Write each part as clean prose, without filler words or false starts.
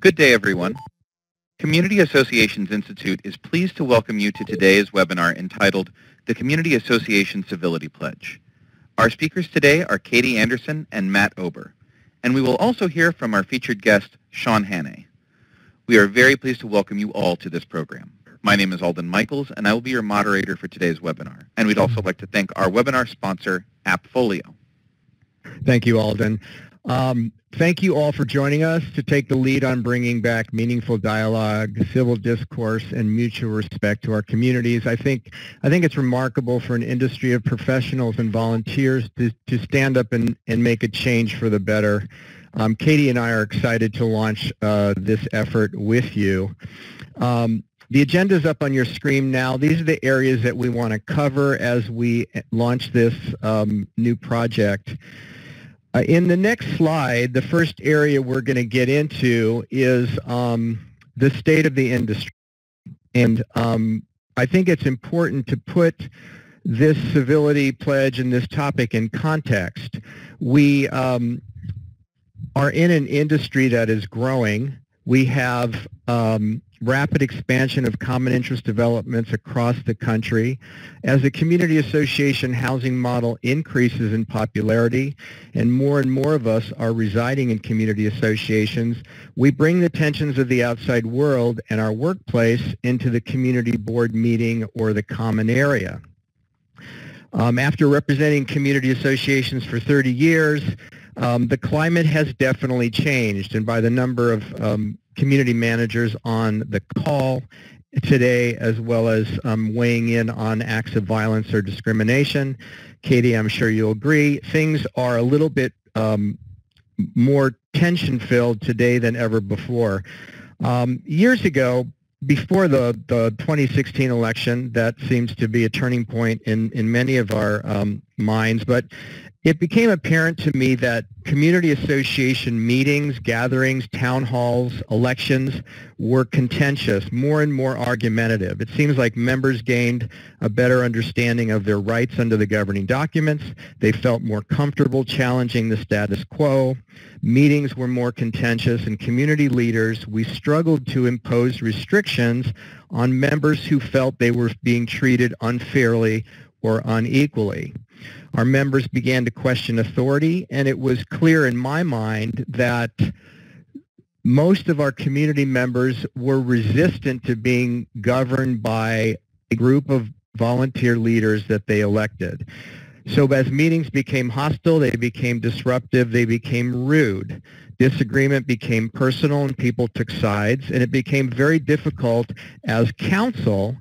Good day, everyone. Community Associations Institute is pleased to welcome you to today's webinar entitled The Community Association Civility Pledge. Our speakers today are Katie Anderson and Matt Ober, and we will also hear from our featured guest, Sean Hannay. We are very pleased to welcome you all to this program. My name is Alden Michaels, and I will be your moderator for today's webinar. And we'd also like to thank our webinar sponsor, Appfolio. Thank you, Alden. Thank you all for joining us to take the lead on bringing back meaningful dialogue, civil discourse, and mutual respect to our communities. I think it's remarkable for an industry of professionals and volunteers to stand up and make a change for the better. Katie and I are excited to launch this effort with you. The agenda is up on your screen now. These are the areas that we want to cover as we launch this new project. In the next slide, the first area we're going to get into is the state of the industry. And I think it's important to put this civility pledge and this topic in context. We are in an industry that is growing. We have rapid expansion of common interest developments across the country. As the community association housing model increases in popularity and more of us are residing in community associations, we bring the tensions of the outside world and our workplace into the community board meeting or the common area. After representing community associations for 30 years, the climate has definitely changed, and by the number of community managers on the call today, as well as weighing in on acts of violence or discrimination. Katie, I'm sure you'll agree, things are a little bit more tension-filled today than ever before. Years ago, before the 2016 election, that seems to be a turning point in many of our minds, but it became apparent to me that community association meetings, gatherings, town halls, elections were contentious, more and more argumentative. It seems like members gained a better understanding of their rights under the governing documents. They felt more comfortable challenging the status quo. Meetings were more contentious, and community leaders, we struggled to impose restrictions on members who felt they were being treated unfairly or unequally. Our members began to question authority, and it was clear in my mind that most of our community members were resistant to being governed by a group of volunteer leaders that they elected. So as meetings became hostile, they became disruptive, they became rude. Disagreement became personal and people took sides, and it became very difficult as council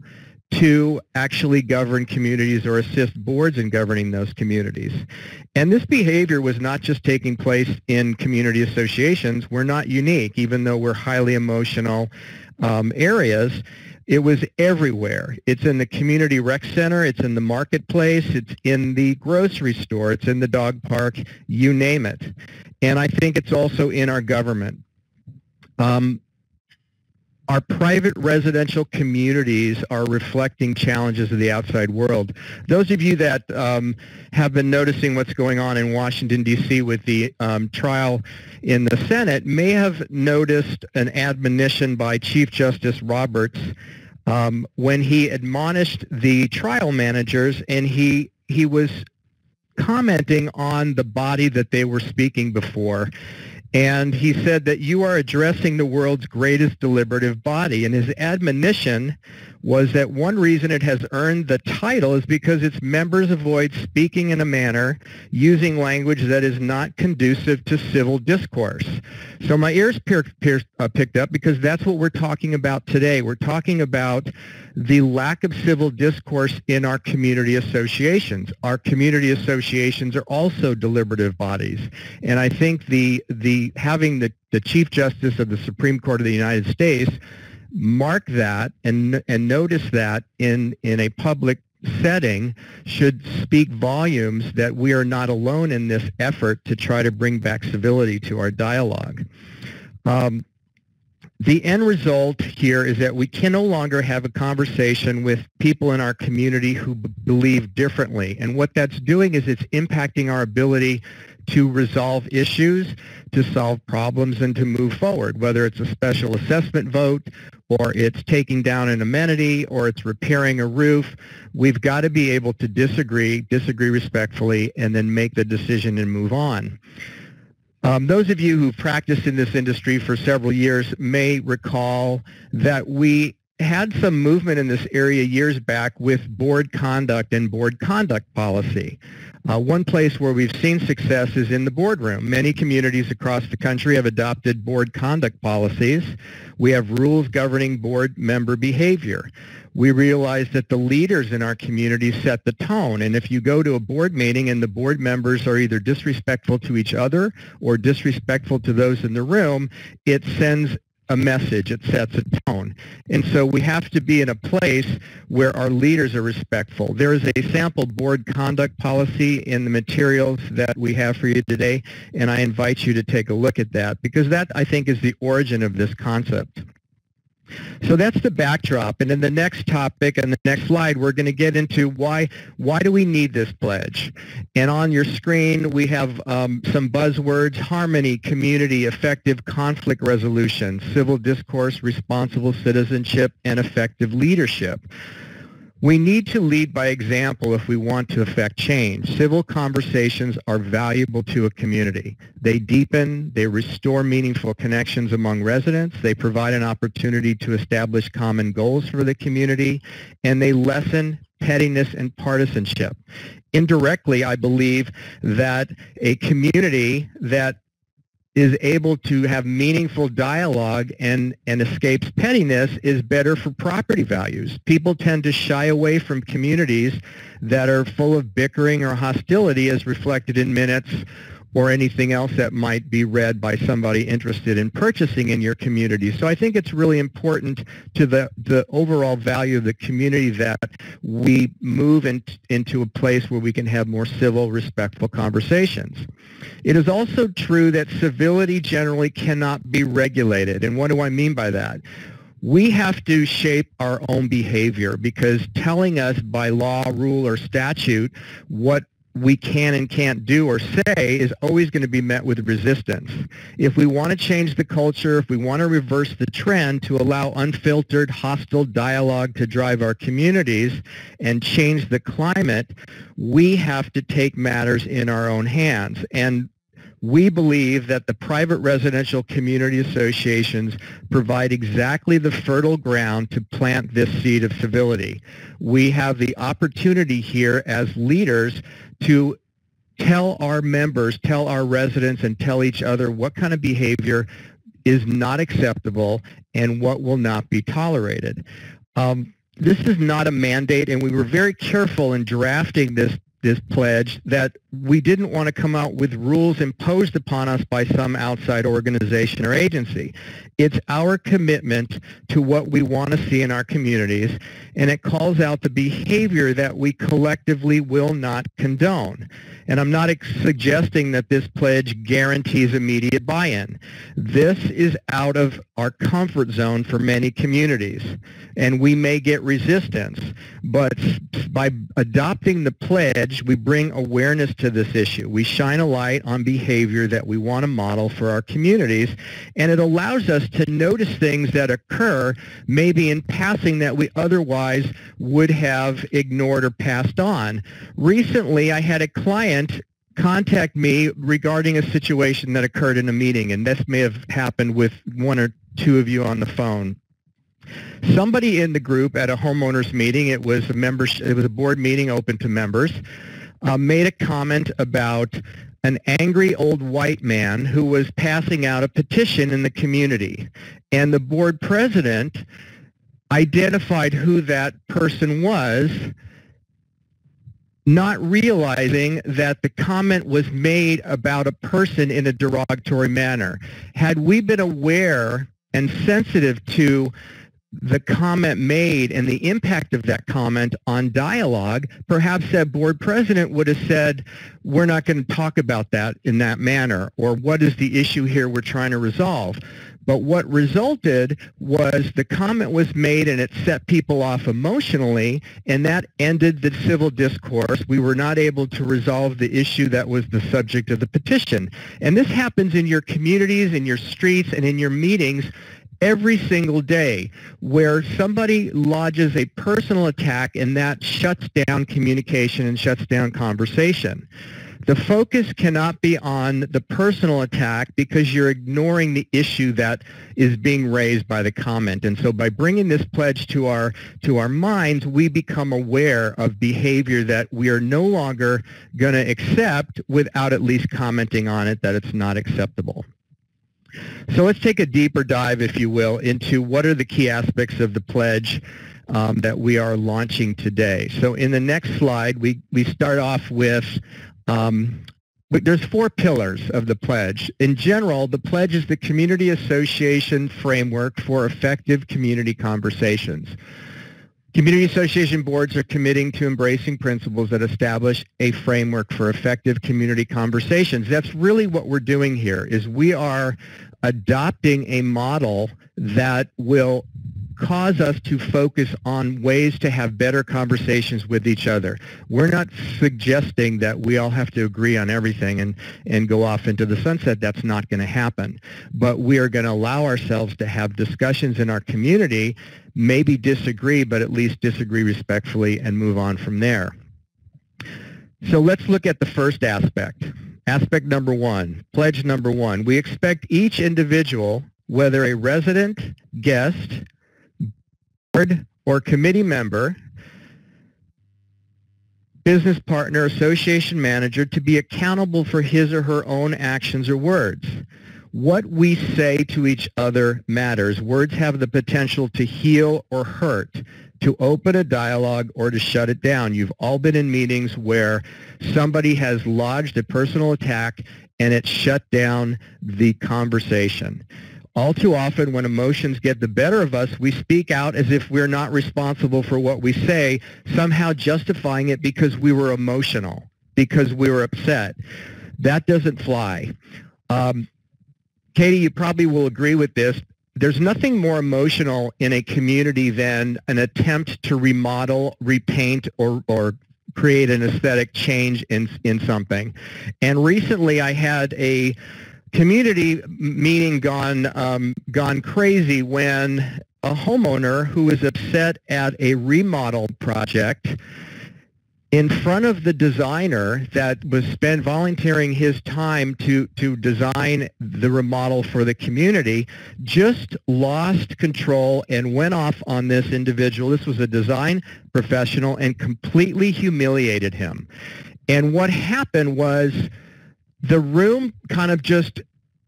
to actually govern communities or assist boards in governing those communities. And this behavior was not just taking place in community associations. We're not unique, even though we're highly emotional areas. It was everywhere. It's in the community rec center, it's in the marketplace, it's in the grocery store, it's in the dog park, you name it. And I think it's also in our government. Our private residential communities are reflecting challenges of the outside world. Those of you that have been noticing what's going on in Washington, D.C. with the trial in the Senate may have noticed an admonition by Chief Justice Roberts when he admonished the trial managers, and he was commenting on the body that they were speaking before. And he said that you are addressing the world's greatest deliberative body. And his admonition was that one reason it has earned the title is because its members avoid speaking in a manner using language that is not conducive to civil discourse. So my ears picked up because that's what we're talking about today. We're talking about the lack of civil discourse in our community associations. Our community associations are also deliberative bodies. And I think having the Chief Justice of the Supreme Court of the United States mark that and notice that in a public setting should speak volumes that we are not alone in this effort to try to bring back civility to our dialogue. The end result here is that we can no longer have a conversation with people in our community who believe differently. And what that's doing is it's impacting our ability to resolve issues, to solve problems, and to move forward, whether it's a special assessment vote or it's taking down an amenity or it's repairing a roof. We've got to be able to disagree respectfully, and then make the decision and move on. Those of you who've practiced in this industry for several years may recall that we had some movement in this area years back with board conduct and board conduct policy. One place where we've seen success is in the boardroom. Many communities across the country have adopted board conduct policies. We have rules governing board member behavior. We realize that the leaders in our community set the tone, and if you go to a board meeting and the board members are either disrespectful to each other or disrespectful to those in the room, it sends a message, it sets a tone. And so we have to be in a place where our leaders are respectful. There is a sample board conduct policy in the materials that we have for you today, and I invite you to take a look at that, because that, I think, is the origin of this concept. So that's the backdrop, and in the next topic and the next slide, we're going to get into why do we need this pledge. And on your screen, we have some buzzwords: harmony, community, effective conflict resolution, civil discourse, responsible citizenship, and effective leadership. We need to lead by example if we want to affect change. Civil conversations are valuable to a community. They deepen, they restore meaningful connections among residents, they provide an opportunity to establish common goals for the community, and they lessen pettiness and partisanship. Indirectly, I believe that a community that is able to have meaningful dialogue and escapes pettiness is better for property values. People tend to shy away from communities that are full of bickering or hostility, as reflected in minutes or anything else that might be read by somebody interested in purchasing in your community. So I think it's really important to the overall value of the community that we move into a place where we can have more civil, respectful conversations. It is also true that civility generally cannot be regulated. And what do I mean by that? We have to shape our own behavior, because telling us by law, rule, or statute what we can and can't do or say is always going to be met with resistance. If we want to change the culture, if we want to reverse the trend to allow unfiltered, hostile dialogue to drive our communities and change the climate, we have to take matters in our own hands. And we believe that the private residential community associations provide exactly the fertile ground to plant this seed of civility. We have the opportunity here as leaders to tell our members, tell our residents, and tell each other what kind of behavior is not acceptable and what will not be tolerated. This is not a mandate, and we were very careful in drafting this pledge that we didn't want to come out with rules imposed upon us by some outside organization or agency. It's our commitment to what we want to see in our communities, and it calls out the behavior that we collectively will not condone. And I'm not suggesting that this pledge guarantees immediate buy-in. This is out of our comfort zone for many communities, and we may get resistance. But by adopting the pledge, we bring awareness to this issue. We shine a light on behavior that we want to model for our communities, and it allows us to notice things that occur maybe in passing that we otherwise would have ignored or passed on. Recently, I had a client contact me regarding a situation that occurred in a meeting, and this may have happened with one or two of you on the phone. Somebody in the group at a homeowners meeting, it was a board meeting open to members, made a comment about an angry old white man who was passing out a petition in the community. And the board president identified who that person was, not realizing that the comment was made about a person in a derogatory manner. Had we been aware and sensitive to the comment made and the impact of that comment on dialogue, perhaps that board president would have said, we're not going to talk about that in that manner, or what is the issue here we're trying to resolve. But what resulted was the comment was made and it set people off emotionally, and that ended the civil discourse. We were not able to resolve the issue that was the subject of the petition. And this happens in your communities, in your streets, and in your meetings every single day, where somebody lodges a personal attack and that shuts down communication and shuts down conversation. The focus cannot be on the personal attack because you're ignoring the issue that is being raised by the comment. And so by bringing this pledge to our minds, we become aware of behavior that we are no longer going to accept without at least commenting on it that it's not acceptable. So let's take a deeper dive, if you will, into what are the key aspects of the pledge that we are launching today. So in the next slide, we start off with, there's 4 pillars of the pledge. In general, the pledge is the community association framework for effective community conversations. Community association boards are committing to embracing principles that establish a framework for effective community conversations. That's really what we're doing here, is we are adopting a model that will cause us to focus on ways to have better conversations with each other. We're not suggesting that we all have to agree on everything and go off into the sunset. That's not going to happen. But we are going to allow ourselves to have discussions in our community, maybe disagree, but at least disagree respectfully and move on from there. So let's look at the first aspect. Aspect number 1, pledge number 1. We expect each individual, whether a resident, guest, board, or committee member, business partner, association manager, to be accountable for his or her own actions or words. What we say to each other matters. Words have the potential to heal or hurt, to open a dialogue or to shut it down. You've all been in meetings where somebody has lodged a personal attack and it shut down the conversation. All too often, when emotions get the better of us, we speak out as if we're not responsible for what we say, somehow justifying it because we were emotional, because we were upset. That doesn't fly. Katie, you probably will agree with this. There's nothing more emotional in a community than an attempt to remodel, repaint, or create an aesthetic change in something. And recently I had a community meeting gone crazy when a homeowner who was upset at a remodel project, in front of the designer that was volunteering his time to design the remodel for the community, just lost control and went off on this individual. This was a design professional, and completely humiliated him. And what happened was the room kind of just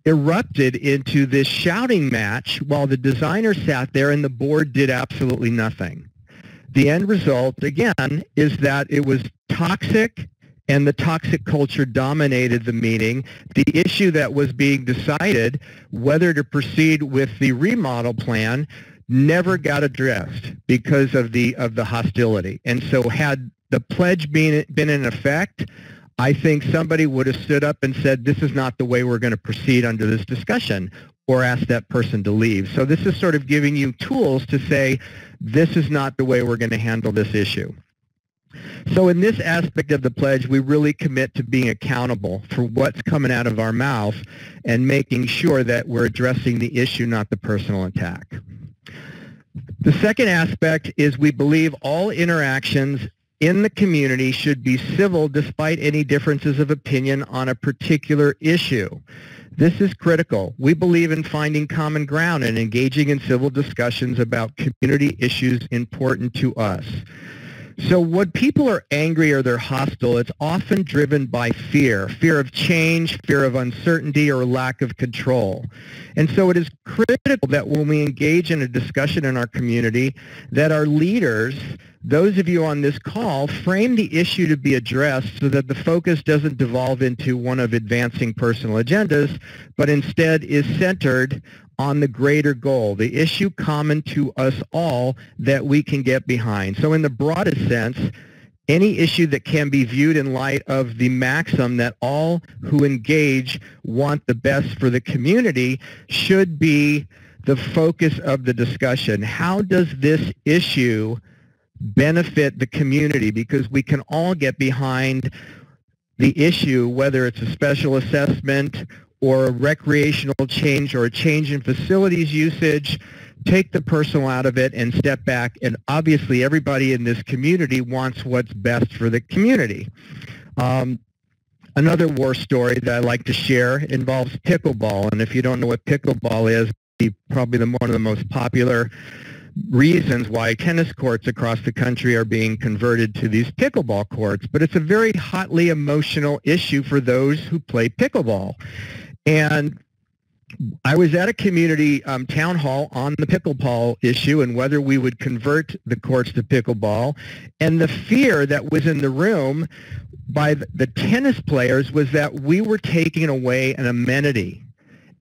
erupted into this shouting match while the designer sat there and the board did absolutely nothing. The end result, again, is that it was toxic, and the toxic culture dominated the meeting. The issue that was being decided, whether to proceed with the remodel plan, never got addressed because of the hostility. And so had the pledge been in effect, I think somebody would have stood up and said, this is not the way we're going to proceed under this discussion, or ask that person to leave. So this is sort of giving you tools to say, this is not the way we're going to handle this issue. So in this aspect of the pledge, we really commit to being accountable for what's coming out of our mouth and making sure that we're addressing the issue, not the personal attack. The second aspect is we believe all interactions in the community should be civil despite any differences of opinion on a particular issue. This is critical. We believe in finding common ground and engaging in civil discussions about community issues important to us. So when people are angry or they're hostile, it's often driven by fear of change, fear of uncertainty, or lack of control. And so it is critical that when we engage in a discussion in our community, that our leaders, those of you on this call, frame the issue to be addressed so that the focus doesn't devolve into one of advancing personal agendas, but instead is centered on the greater goal, the issue common to us all that we can get behind. So in the broadest sense, any issue that can be viewed in light of the maxim that all who engage want the best for the community should be the focus of the discussion. How does this issue benefit the community? Because we can all get behind the issue, whether it's a special assessment or a recreational change or a change in facilities usage. Take the personal out of it and step back. And obviously, everybody in this community wants what's best for the community. Another war story that I like to share involves pickleball. And if you don't know what pickleball is, probably one of the most popular reasons why tennis courts across the country are being converted to these pickleball courts. But it's a very hotly emotional issue for those who play pickleball. And I was at a community town hall on the pickleball issue and whether we would convert the courts to pickleball. And the fear that was in the room by the tennis players was that we were taking away an amenity.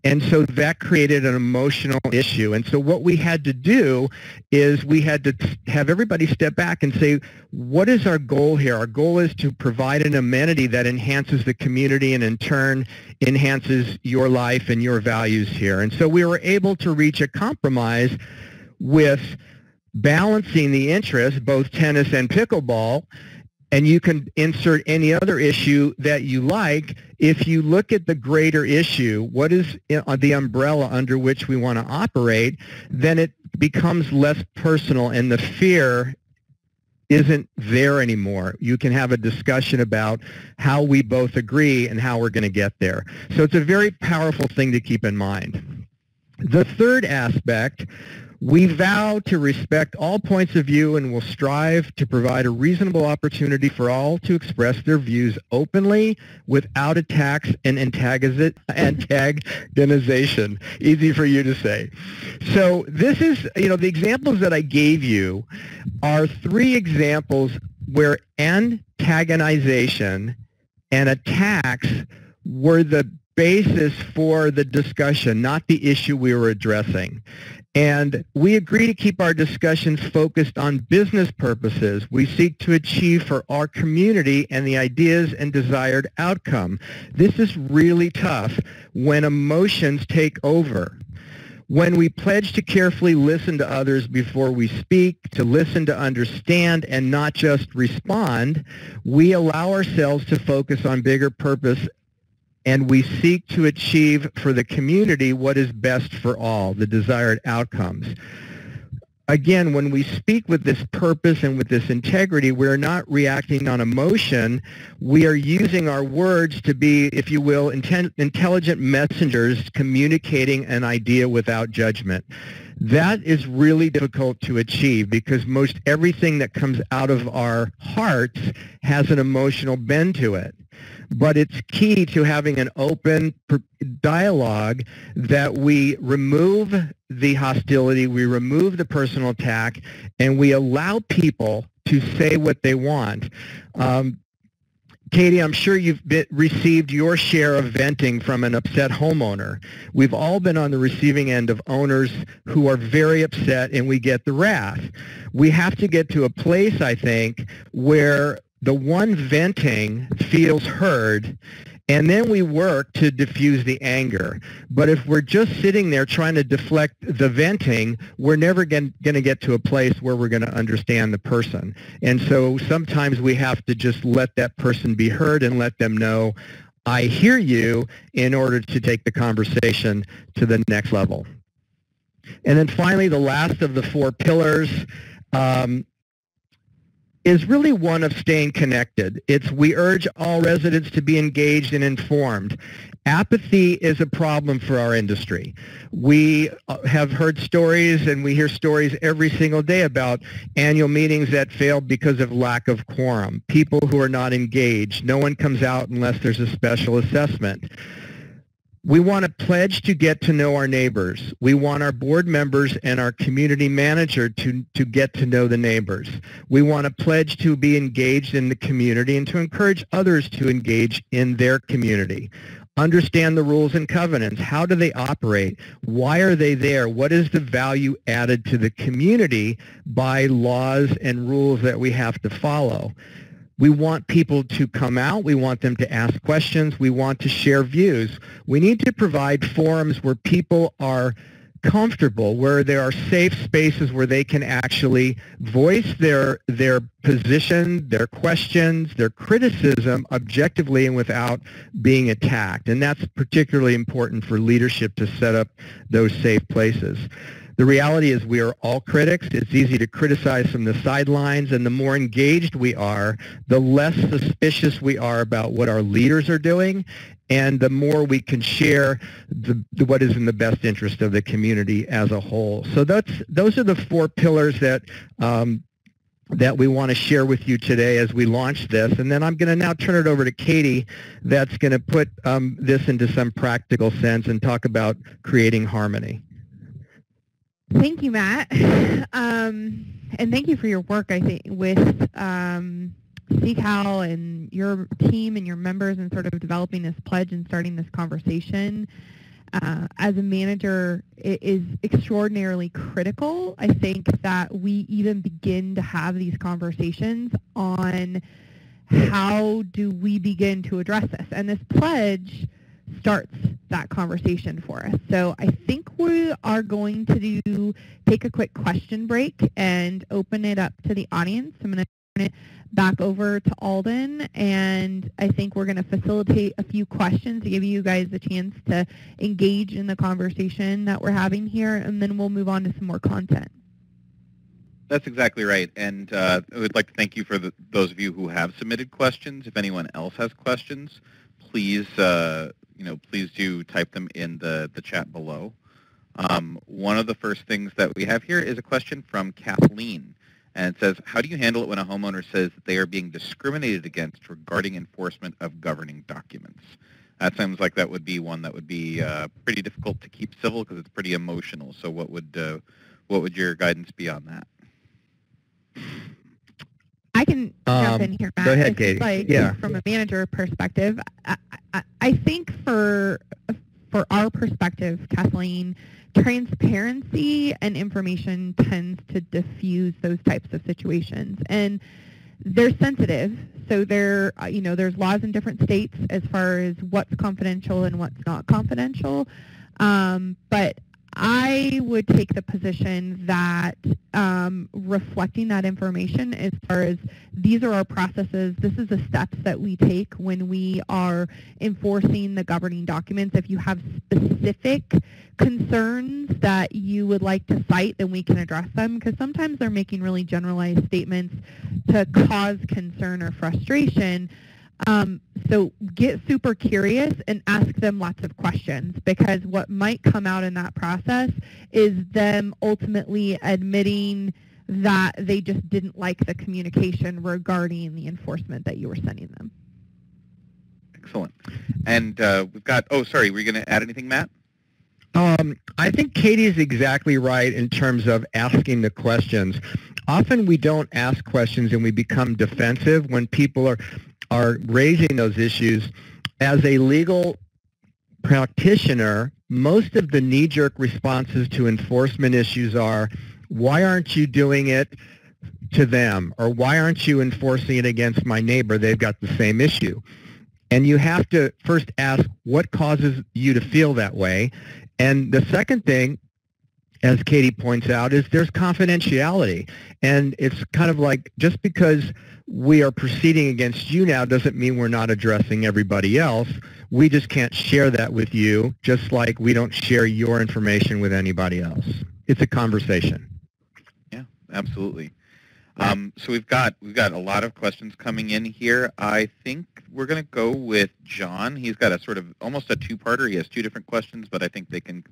And so that created an emotional issue. And so what we had to do is we had to have everybody step back and say, what is our goal here? Our goal is to provide an amenity that enhances the community and in turn enhances your life and your values here. And so we were able to reach a compromise with balancing the interests, both tennis and pickleball. And you can insert any other issue that you like. If you look at the greater issue, what is the umbrella under which we want to operate, then it becomes less personal and the fear isn't there anymore. You can have a discussion about how we both agree and how we're going to get there. So it's a very powerful thing to keep in mind. The third aspect, we vow to respect all points of view and will strive to provide a reasonable opportunity for all to express their views openly without attacks and antagonization. Easy for you to say. So this is, the examples that I gave you are three examples where antagonization and attacks were the basis for the discussion, not the issue we were addressing. And we agree to keep our discussions focused on business purposes we seek to achieve for our community and the ideas and desired outcome. This is really tough when emotions take over. When we pledge to carefully listen to others before we speak, to listen to understand and not just respond, we allow ourselves to focus on bigger purpose and we seek to achieve for the community what is best for all, the desired outcomes. Again, when we speak with this purpose and with this integrity, we're not reacting on emotion. We are using our words to be, if you will, intelligent messengers communicating an idea without judgment. That is really difficult to achieve because most everything that comes out of our hearts has an emotional bend to it. But it's key to having an open dialogue that we remove the hostility, we remove the personal attack, and we allow people to say what they want. Katie, I'm sure you've received your share of venting from an upset homeowner. We've all been on the receiving end of owners who are very upset, and we get the wrath. We have to get to a place, I think, where the one venting feels heard, and then we work to diffuse the anger. But if we're just sitting there trying to deflect the venting, we're never going to get to a place where we're going to understand the person. And so sometimes we have to just let that person be heard and let them know, I hear you, in order to take the conversation to the next level. And then finally, the last of the four pillars, is really one of staying connected. We urge all residents to be engaged and informed. Apathy is a problem for our industry. We have heard stories, and we hear stories every single day about annual meetings that failed because of lack of quorum, people who are not engaged. No one comes out unless there's a special assessment. We want to pledge to get to know our neighbors. We want our board members and our community manager to get to know the neighbors. We want to pledge to be engaged in the community and to encourage others to engage in their community. Understand the rules and covenants. How do they operate? Why are they there? What is the value added to the community by laws and rules that we have to follow? We want people to come out. We want them to ask questions. We want to share views. We need to provide forums where people are comfortable, where there are safe spaces where they can actually voice their position, their questions, their criticism objectively and without being attacked. And that's particularly important for leadership to set up those safe places. The reality is we are all critics. It's easy to criticize from the sidelines, and the more engaged we are, the less suspicious we are about what our leaders are doing, and the more we can share what is in the best interest of the community as a whole. So those are the 4 pillars that that we want to share with you today as we launch this. And then I'm going to now turn it over to Katie that's going to put this into some practical sense and talk about creating harmony. Thank you, Matt. And thank you for your work, I think, with CCAL and your team and your members in sort of developing this pledge and starting this conversation. As a manager, it is extraordinarily critical, I think, that we even begin to have these conversations on how do we begin to address this. And this pledge starts that conversation for us. So I think we are going to take a quick question break and open it up to the audience. I'm going to turn it back over to Alden, and I think we're going to facilitate a few questions to give you guys a chance to engage in the conversation that we're having here, and then we'll move on to some more content. That's exactly right. And I would like to thank you for those of you who have submitted questions. If anyone else has questions, please please do type them in the chat below. One of the first things that we have here is a question from Kathleen. And it says, how do you handle it when a homeowner says that they are being discriminated against regarding enforcement of governing documents? That sounds like that would be one that would be pretty difficult to keep civil because it's pretty emotional. So what would your guidance be on that? I can jump in here, Matt. Go ahead, Katie. Yeah. From a manager perspective, I think for our perspective, Kathleen, transparency and information tends to diffuse those types of situations, and they're sensitive. So there's laws in different states as far as what's confidential and what's not confidential. But I would take the position that reflecting that information as far as these are our processes, this is the steps that we take when we are enforcing the governing documents. If you have specific concerns that you would like to cite, then we can address them, because sometimes they're making really generalized statements to cause concern or frustration. So get super curious and ask them lots of questions, because what might come out in that process is them ultimately admitting that they just didn't like the communication regarding the enforcement that you were sending them. Excellent. And we've got, were you going to add anything, Matt? I think Katie is exactly right in terms of asking the questions. Often we don't ask questions and we become defensive when people are raising those issues. As a legal practitioner, most of the knee-jerk responses to enforcement issues are, why aren't you doing it to them? Or why aren't you enforcing it against my neighbor? They've got the same issue. And you have to first ask, what causes you to feel that way? And the second thing, as Katie points out, is there's confidentiality. And it's kind of like, just because we are proceeding against you now doesn't mean we're not addressing everybody else. We just can't share that with you, just like we don't share your information with anybody else. It's a conversation. Yeah, absolutely. So we've got a lot of questions coming in here. I think we're going to go with John. He's got a sort of almost a two-parter. He has 2 different questions, but I think they can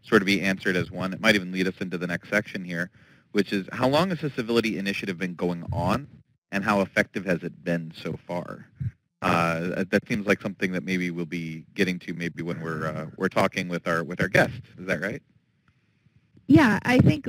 sort of be answered as one. It might even lead us into the next section here, which is, how long has the Civility Initiative been going on, and how effective has it been so far? That seems like something that maybe we'll be getting to maybe when we're talking with our guests. Is that right? Yeah, I think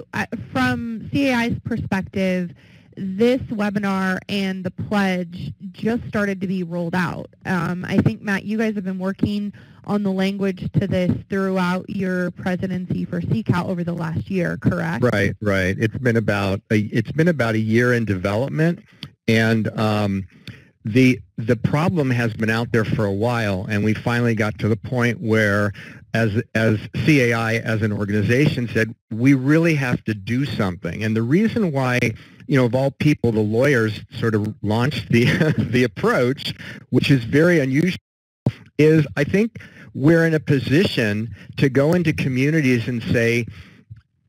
from CAI's perspective, this webinar and the pledge just started to be rolled out. I think, Matt, you guys have been working on the language to this throughout your presidency for CCAL over the last year, correct? Right. It's been about a year in development, and the problem has been out there for a while, and we finally got to the point where, as CAI as an organization said, we really have to do something. And the reason why, of all people, the lawyers sort of launched the the approach, which is very unusual, is I think we're in a position to go into communities and say,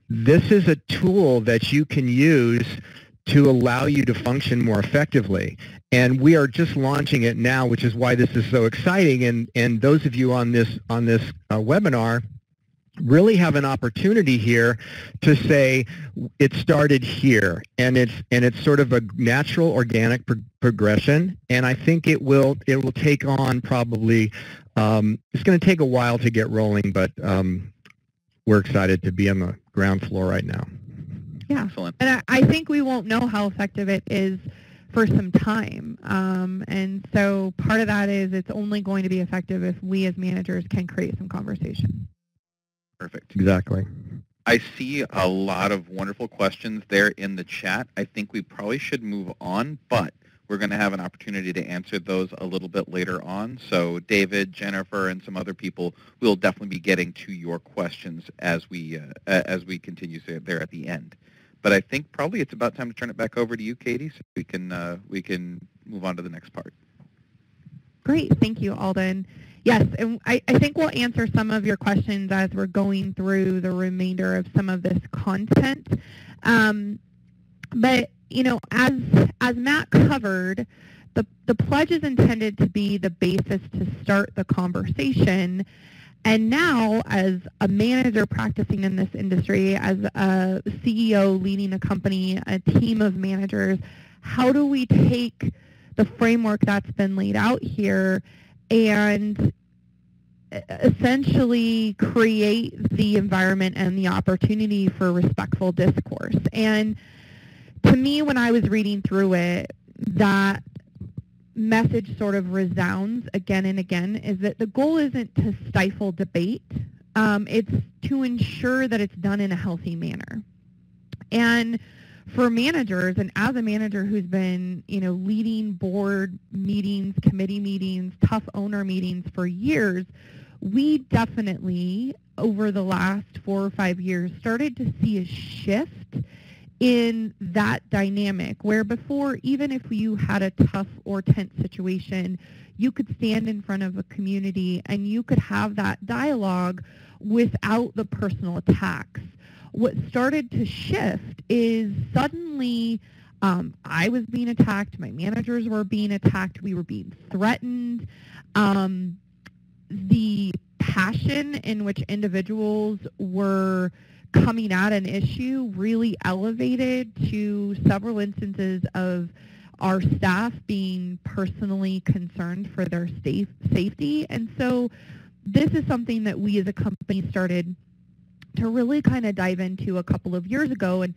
this is a tool that you can use to allow you to function more effectively. And we are just launching it now, which is why this is so exciting. And those of you on this webinar really have an opportunity here to say it started here, and it's sort of a natural, organic progression. And I think it will take on probably. It's going to take a while to get rolling, but we're excited to be on the ground floor right now. Yeah, excellent. And I think we won't know how effective it is for some time. And so part of that is it's only going to be effective if we as managers can create some conversation. Perfect. Exactly. I see a lot of wonderful questions there in the chat. I think we probably should move on, but we're going to have an opportunity to answer those a little bit later on. So David, Jennifer, and some other people will definitely be getting to your questions as we continue there at the end. But I think probably it's about time to turn it back over to you, Katie, so we can move on to the next part. Great. Thank you, Alden. Yes, and I think we'll answer some of your questions as we're going through the remainder of some of this content. But, as Matt covered, the pledge is intended to be the basis to start the conversation. And now, as a manager practicing in this industry, as a CEO leading a company, a team of managers, how do we take the framework that's been laid out here and essentially create the environment and the opportunity for respectful discourse? And to me, when I was reading through it, that message sort of resounds again and again, is that the goal isn't to stifle debate. It's to ensure that it's done in a healthy manner. And for managers, and as a manager who's been, leading board meetings, committee meetings, tough owner meetings for years, we definitely, over the last 4 or 5 years, started to see a shift in that dynamic, where before, even if you had a tough or tense situation, you could stand in front of a community and you could have that dialogue without the personal attacks. What started to shift is suddenly I was being attacked, my managers were being attacked, we were being threatened. The passion in which individuals were coming at an issue really elevated to several instances of our staff being personally concerned for their safety. And so this is something that we as a company started to really kind of dive into a couple of years ago, and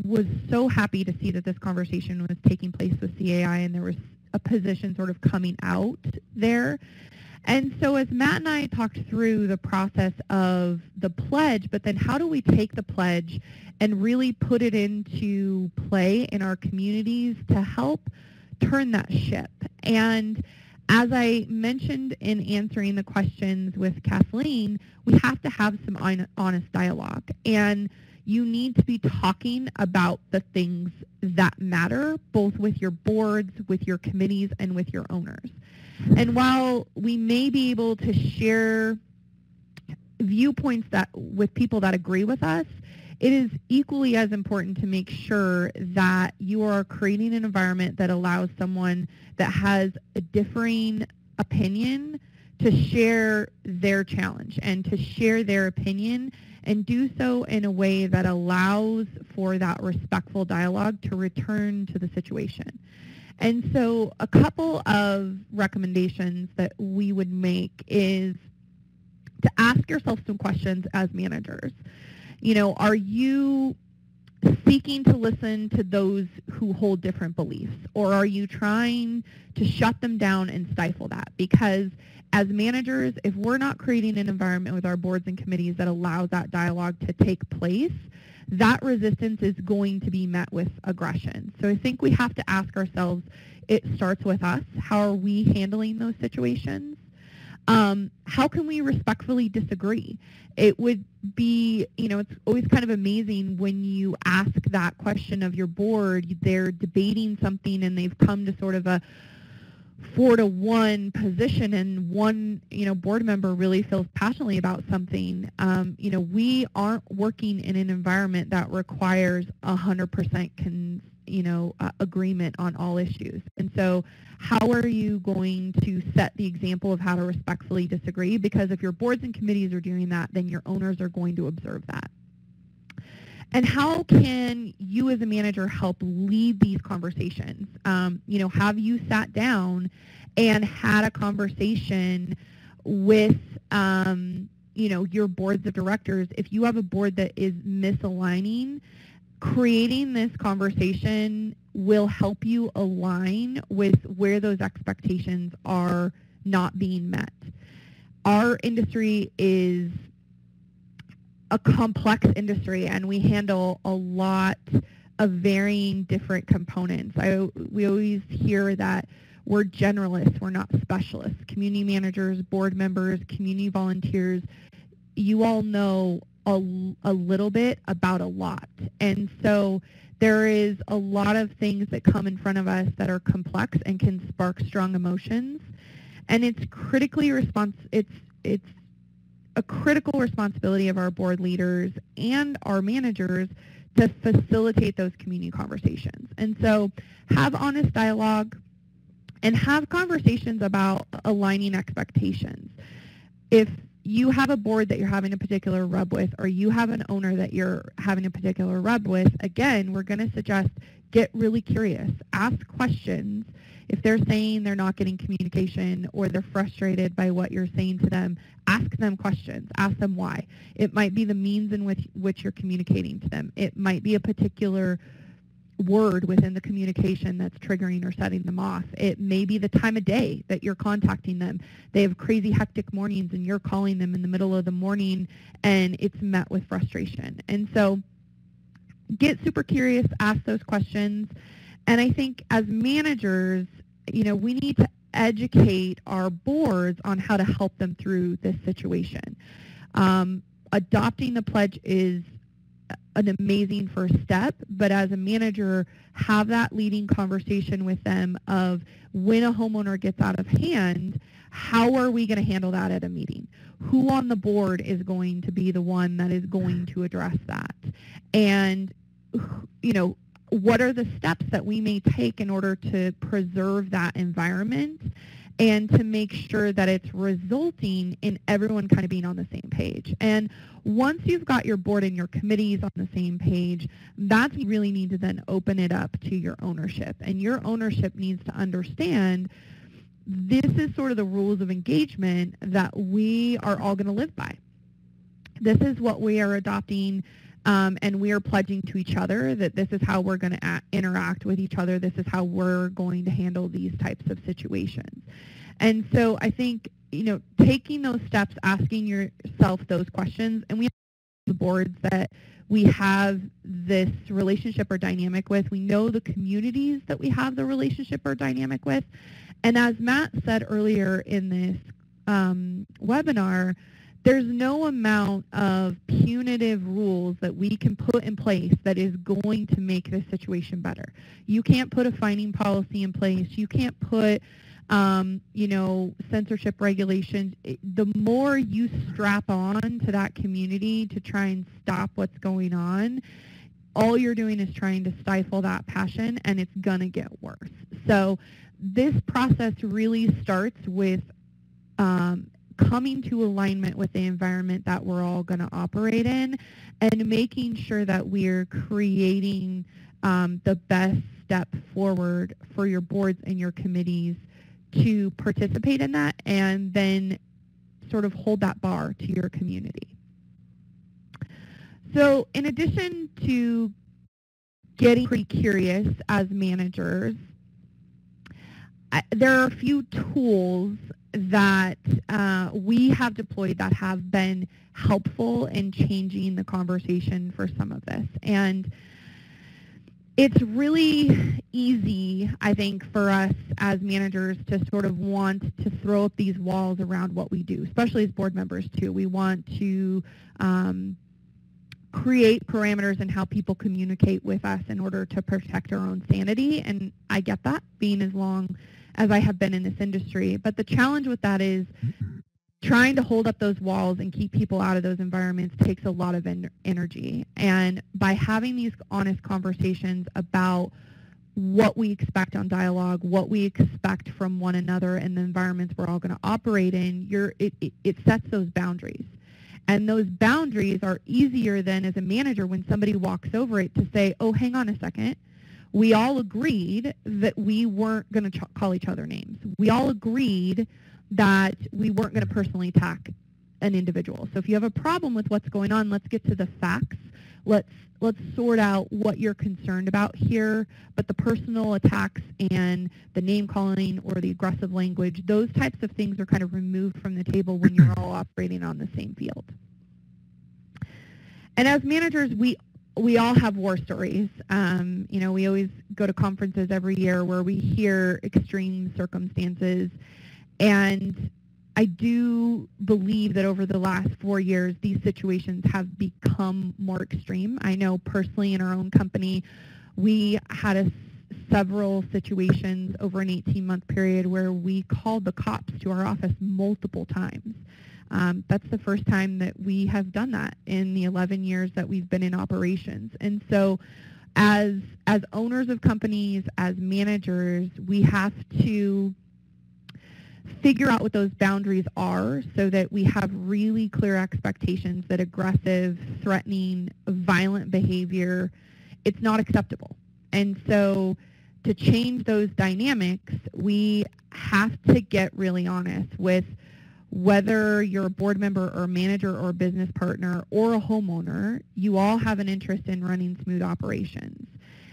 was so happy to see that this conversation was taking place with CAI and there was a position sort of coming out there. And so as Matt and I talked through the process of the pledge, but then how do we take the pledge and really put it into play in our communities to help turn that ship? And as I mentioned in answering the questions with Kathleen, we have to have some honest dialogue. And you need to be talking about the things that matter, both with your boards, with your committees, and with your owners. And while we may be able to share viewpoints with people that agree with us, it is equally as important to make sure that you are creating an environment that allows someone that has a differing opinion to share their challenge and to share their opinion, and do so in a way that allows for that respectful dialogue to return to the situation. And so a couple of recommendations that we would make is to ask yourself some questions as managers. Are you seeking to listen to those who hold different beliefs, or are you trying to shut them down and stifle that? Because as managers, if we're not creating an environment with our boards and committees that allows that dialogue to take place, that resistance is going to be met with aggression. So I think we have to ask ourselves, it starts with us. How are we handling those situations? How can we respectfully disagree? It would be, it's always kind of amazing when you ask that question of your board. They're debating something and they've come to sort of a 4-to-1 position, and one, board member really feels passionately about something. We aren't working in an environment that requires 100% agreement on all issues. And so how are you going to set the example of how to respectfully disagree? Because if your boards and committees are doing that, then your owners are going to observe that. And how can you as a manager help lead these conversations? Have you sat down and had a conversation with, your boards of directors? If you have a board that is misaligning, creating this conversation will help you align with where those expectations are not being met. Our industry is a complex industry, and we handle a lot of varying different components. We always hear that we're generalists, we're not specialists. Community managers, board members, community volunteers, you all know a little bit about a lot. And so there is a lot of things that come in front of us that are complex and can spark strong emotions. And it's a critical responsibility of our board leaders and our managers to facilitate those community conversations. And so have honest dialogue and have conversations about aligning expectations. If you have a board that you're having a particular rub with, or you have an owner that you're having a particular rub with, again, we're going to suggest get really curious. Ask questions. If they're saying they're not getting communication or they're frustrated by what you're saying to them, ask them questions. Ask them why. It might be the means in which you're communicating to them. It might be a particular word within the communication that's triggering or setting them off. It may be the time of day that you're contacting them. They have crazy hectic mornings and you're calling them in the middle of the morning and it's met with frustration. And so get super curious, ask those questions. And I think as managers, we need to educate our boards on how to help them through this situation. Adopting the pledge is an amazing first step, but as a manager, have that leading conversation with them of when a homeowner gets out of hand, how are we going to handle that at a meeting? Who on the board is going to be the one that is going to address that? And, what are the steps that we may take in order to preserve that environment and to make sure that it's resulting in everyone kind of being on the same page? And once you've got your board and your committees on the same page, that's when you really need to then open it up to your ownership. And your ownership needs to understand this is sort of the rules of engagement that we are all going to live by. This is what we are adopting, and we are pledging to each other that this is how we're going to interact with each other. This is how we're going to handle these types of situations. And so I think, taking those steps, asking yourself those questions, and we have the boards that we have this relationship or dynamic with. We know the communities that we have the relationship or dynamic with. And as Matt said earlier in this webinar, there's no amount of punitive rules that we can put in place that is going to make this situation better. You can't put a fining policy in place. You can't put, censorship regulations. The more you strap on to that community to try and stop what's going on, all you're doing is trying to stifle that passion, and it's going to get worse. So this process really starts with coming to alignment with the environment that we're all going to operate in and making sure that we're creating the best step forward for your boards and your committees to participate in that and then sort of hold that bar to your community. So in addition to getting pretty curious as managers, there are a few tools that we have deployed that have been helpful in changing the conversation for some of this. And it's really easy, I think, for us as managers to sort of want to throw up these walls around what we do, especially as board members too. We want to create parameters in how people communicate with us in order to protect our own sanity, and I get that, being as long as I have been in this industry. But the challenge with that is trying to hold up those walls and keep people out of those environments takes a lot of energy. And by having these honest conversations about what we expect on dialogue, what we expect from one another in the environments we're all going to operate in, it sets those boundaries. And those boundaries are easier than as a manager when somebody walks over it to say, oh, hang on a second. We all agreed that we weren't going to call each other names. We all agreed that we weren't going to personally attack an individual. So if you have a problem with what's going on, let's get to the facts. Let's sort out what you're concerned about here. But the personal attacks and the name calling or the aggressive language, those types of things are kind of removed from the table when you're all operating on the same field. And as managers, we all have war stories. We always go to conferences every year where we hear extreme circumstances. And I do believe that over the last 4 years, these situations have become more extreme. I know personally in our own company, we had several situations over an 18-month period where we called the cops to our office multiple times. That's the first time that we have done that in the 11 years that we've been in operations. And so as owners of companies, as managers, we have to figure out what those boundaries are so that we have really clear expectations that aggressive, threatening, violent behavior, it's not acceptable. And so to change those dynamics, we have to get really honest with whether you're a board member or a manager or a business partner or a homeowner, you all have an interest in running smooth operations.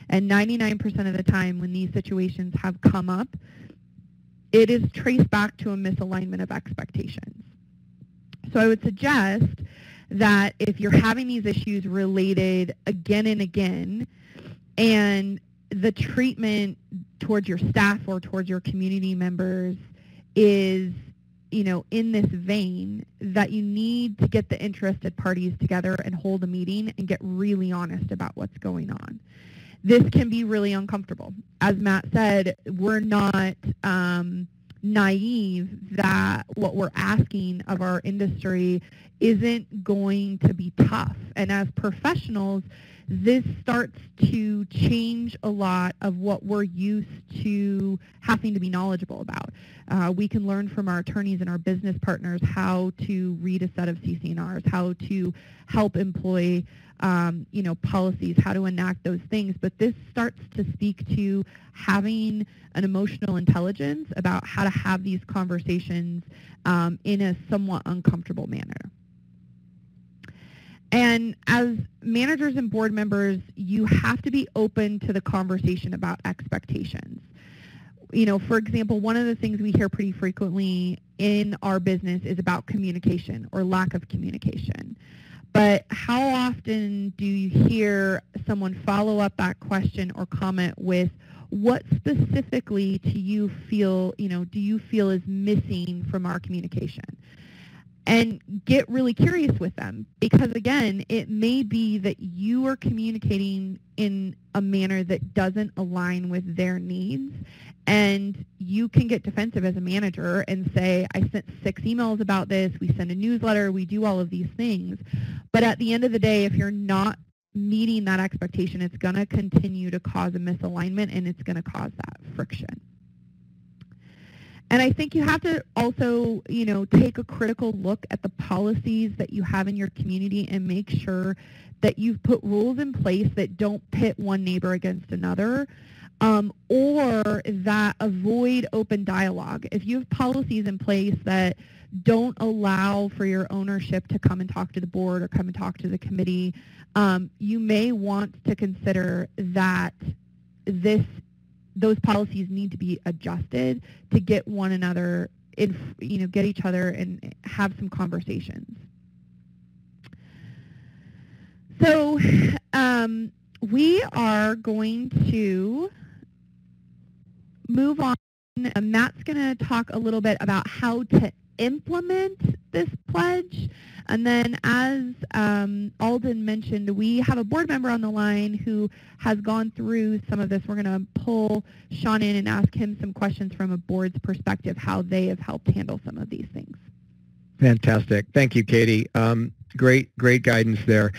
And 99% of the time when these situations have come up, it is traced back to a misalignment of expectations. So I would suggest that if you're having these issues related again and again, and the treatment towards your staff or towards your community members is, in this vein, that you need to get the interested parties together and hold a meeting and get really honest about what's going on. This can be really uncomfortable. As Matt said, we're not naive that what we're asking of our industry isn't going to be tough. And as professionals, this starts to change a lot of what we're used to having to be knowledgeable about. We can learn from our attorneys and our business partners how to read a set of CC&Rs, how to help employ policies, how to enact those things. But this starts to speak to having an emotional intelligence about how to have these conversations in a somewhat uncomfortable manner. And as managers and board members, you have to be open to the conversation about expectations. For example, one of the things we hear pretty frequently in our business is about communication or lack of communication. But how often do you hear someone follow up that question or comment with what specifically do you feel is missing from our communication? And get really curious with them, because again, it may be that you are communicating in a manner that doesn't align with their needs, and you can get defensive as a manager and say, I sent 6 emails about this, we send a newsletter, we do all of these things. But at the end of the day, if you're not meeting that expectation, it's going to continue to cause a misalignment, and it's going to cause that friction. And I think you have to also, take a critical look at the policies that you have in your community and make sure that you've put rules in place that don't pit one neighbor against another, or that avoid open dialogue. If you have policies in place that don't allow for your ownership to come and talk to the board or come and talk to the committee, you may want to consider that those policies need to be adjusted to get one another get each other and have some conversations. So we are going to move on. Matt's going to talk a little bit about how to implement this pledge. And then as Alden mentioned, we have a board member on the line who has gone through some of this. We're going to pull Sean in and ask him some questions from a board's perspective, how they have helped handle some of these things. Fantastic. Thank you, Katie. Great guidance there.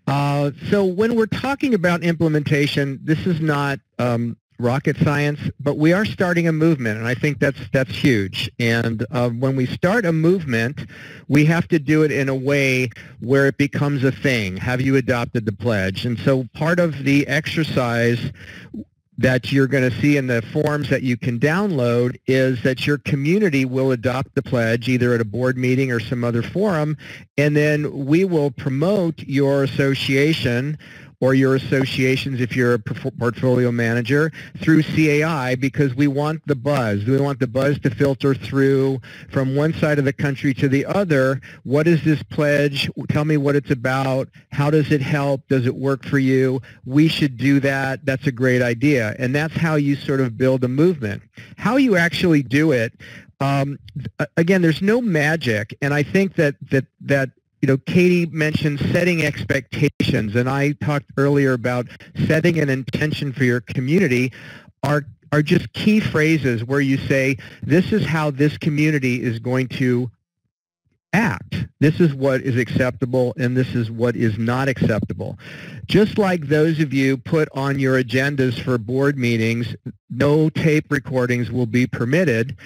So when we're talking about implementation, this is not rocket science, but we are starting a movement, and I think that's huge. And when we start a movement, we have to do it in a way where it becomes a thing. Have you adopted the pledge? And so part of the exercise that you're going to see in the forms that you can download is that your community will adopt the pledge either at a board meeting or some other forum, and then we will promote your association or your associations if you're a portfolio manager through CAI, because we want the buzz. We want the buzz to filter through from one side of the country to the other. What is this pledge? Tell me what it's about. How does it help? Does it work for you? We should do that. That's a great idea. And that's how you sort of build a movement. How you actually do it, again, there's no magic. And I think that Katie mentioned setting expectations, and I talked earlier about setting an intention for your community are just key phrases where you say, this is how this community is going to act. This is what is acceptable, and this is what is not acceptable. Just like those of you put on your agendas for board meetings, no tape recordings will be permitted,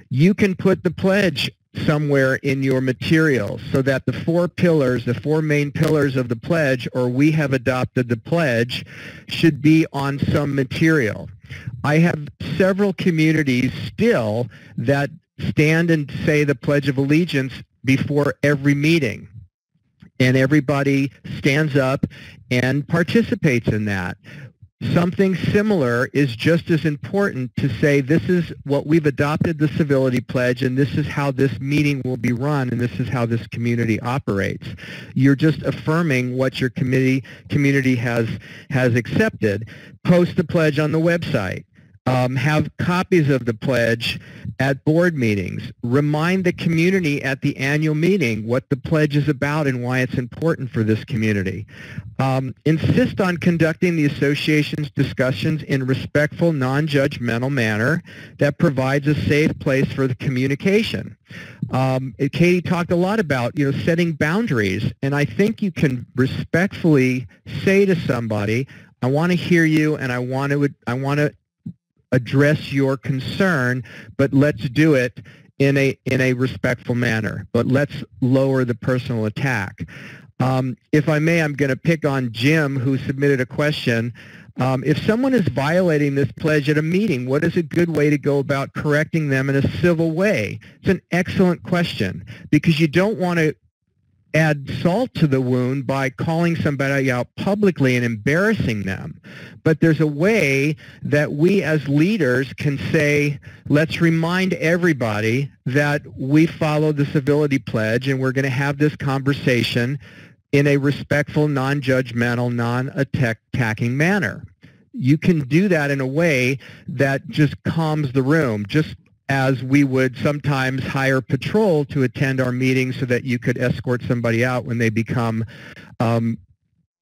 you can put the pledge somewhere in your materials so that the four main pillars of the pledge, or we have adopted the pledge, should be on some material. I have several communities still that stand and say the Pledge of Allegiance before every meeting, and everybody stands up and participates in that. Something similar is just as important to say, this is what we've adopted, the Civility Pledge, and this is how this meeting will be run, and this is how this community operates. You're just affirming what your community has accepted. Post the pledge on the website. Have copies of the pledge at board meetings. Remind the community at the annual meeting what the pledge is about and why it's important for this community. Insist on conducting the association's discussions in a respectful, non-judgmental manner that provides a safe place for the communication. Katie talked a lot about setting boundaries, and I think you can respectfully say to somebody, I want to hear you, and I want to address your concern, but let's do it in a respectful manner. But let's lower the personal attack. If I may, I'm going to pick on Jim, who submitted a question. If someone is violating this pledge at a meeting, what is a good way to go about correcting them in a civil way? It's an excellent question, because you don't want to add salt to the wound by calling somebody out publicly and embarrassing them. But there's a way that we as leaders can say, let's remind everybody that we follow the Civility Pledge, and we're going to have this conversation in a respectful, non-judgmental, non-attacking manner. You can do that in a way that just calms the room, just as we would sometimes hire patrol to attend our meetings so that you could escort somebody out when they become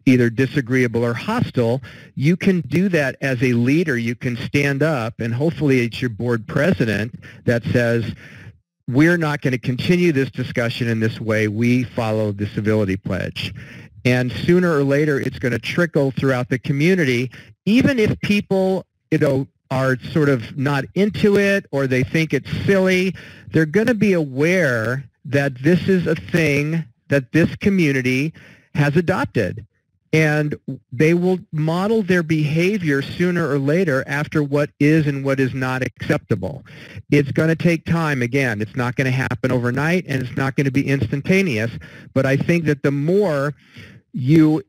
either disagreeable or hostile. You can do that as a leader. You can stand up, and hopefully it's your board president that says, we're not going to continue this discussion in this way. We follow the Civility Pledge. And sooner or later, it's going to trickle throughout the community, even if people, are sort of not into it or they think it's silly. They're going to be aware that this is a thing that this community has adopted, and they will model their behavior sooner or later after what is and what is not acceptable. It's going to take time. Again, it's not going to happen overnight, and it's not going to be instantaneous, but I think that the more you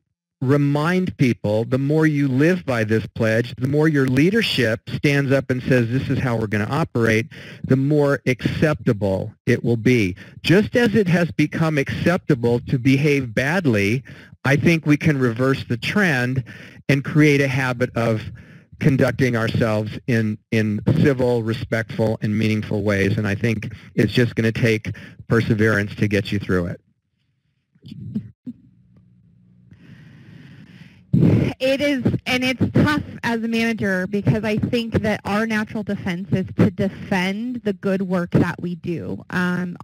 remind people, the more you live by this pledge, the more your leadership stands up and says, this is how we're going to operate, the more acceptable it will be. Just as it has become acceptable to behave badly, I think we can reverse the trend and create a habit of conducting ourselves in civil, respectful, and meaningful ways. And I think it's just going to take perseverance to get you through it. It is, and it's tough as a manager because I think that our natural defense is to defend the good work that we do.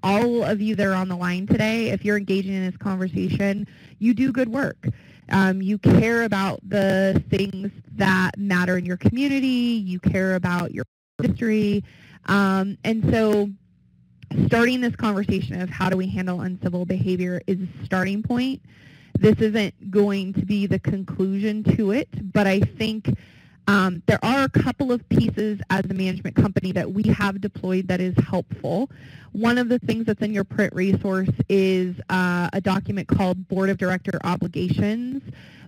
All of you that are on the line today, if you're engaging in this conversation, you do good work. You care about the things that matter in your community. You care about your history. And so starting this conversation of how do we handle uncivil behavior is a starting point. This isn't going to be the conclusion to it, but I think there are a couple of pieces as a management company that we have deployed that is helpful. One of the things that's in your print resource is a document called Board of Director Obligations.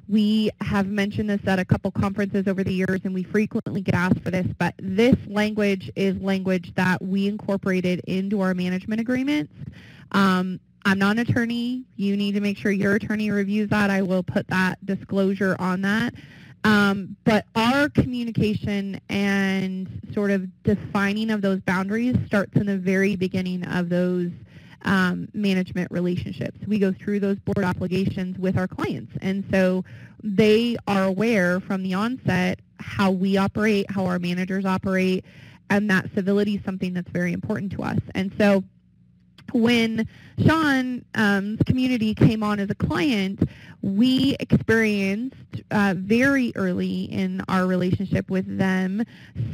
We have mentioned this at a couple conferences over the years, and we frequently get asked for this, but this language is language that we incorporated into our management agreements. I'm not an attorney. You need to make sure your attorney reviews that. I will put that disclosure on that. But our communication and sort of defining of those boundaries starts in the very beginning of those management relationships. We go through those board obligations with our clients. And so they are aware from the onset how we operate, how our managers operate, and that civility is something that's very important to us. And so when Sean's community came on as a client, we experienced very early in our relationship with them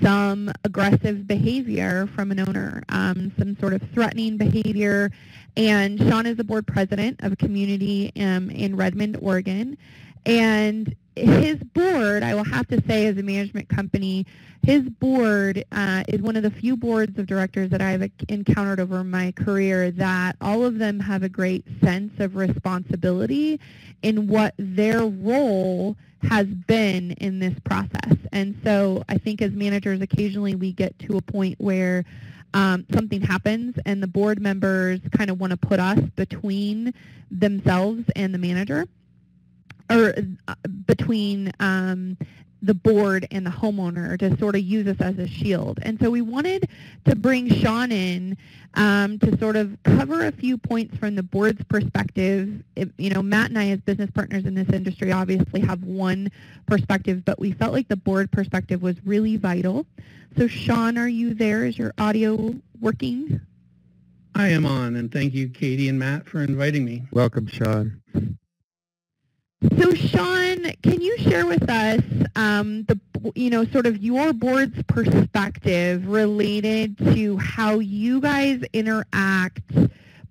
some aggressive behavior from an owner, some sort of threatening behavior. And Sean is the board president of a community in Redmond, Oregon. And his board, I will have to say as a management company, his board is one of the few boards of directors that I've encountered over my career that all of them have a great sense of responsibility in what their role has been in this process. And so I think as managers, occasionally we get to a point where something happens and the board members kind of want to put us between themselves and the manager, or between the board and the homeowner to sort of use us as a shield. And so we wanted to bring Sean in to sort of cover a few points from the board's perspective. Matt and I as business partners in this industry obviously have one perspective, but we felt like the board perspective was really vital. So Sean, are you there? Is your audio working? I am on, and thank you, Katie and Matt, for inviting me. Welcome, Sean. So, Sean, can you share with us, sort of your board's perspective related to how you guys interact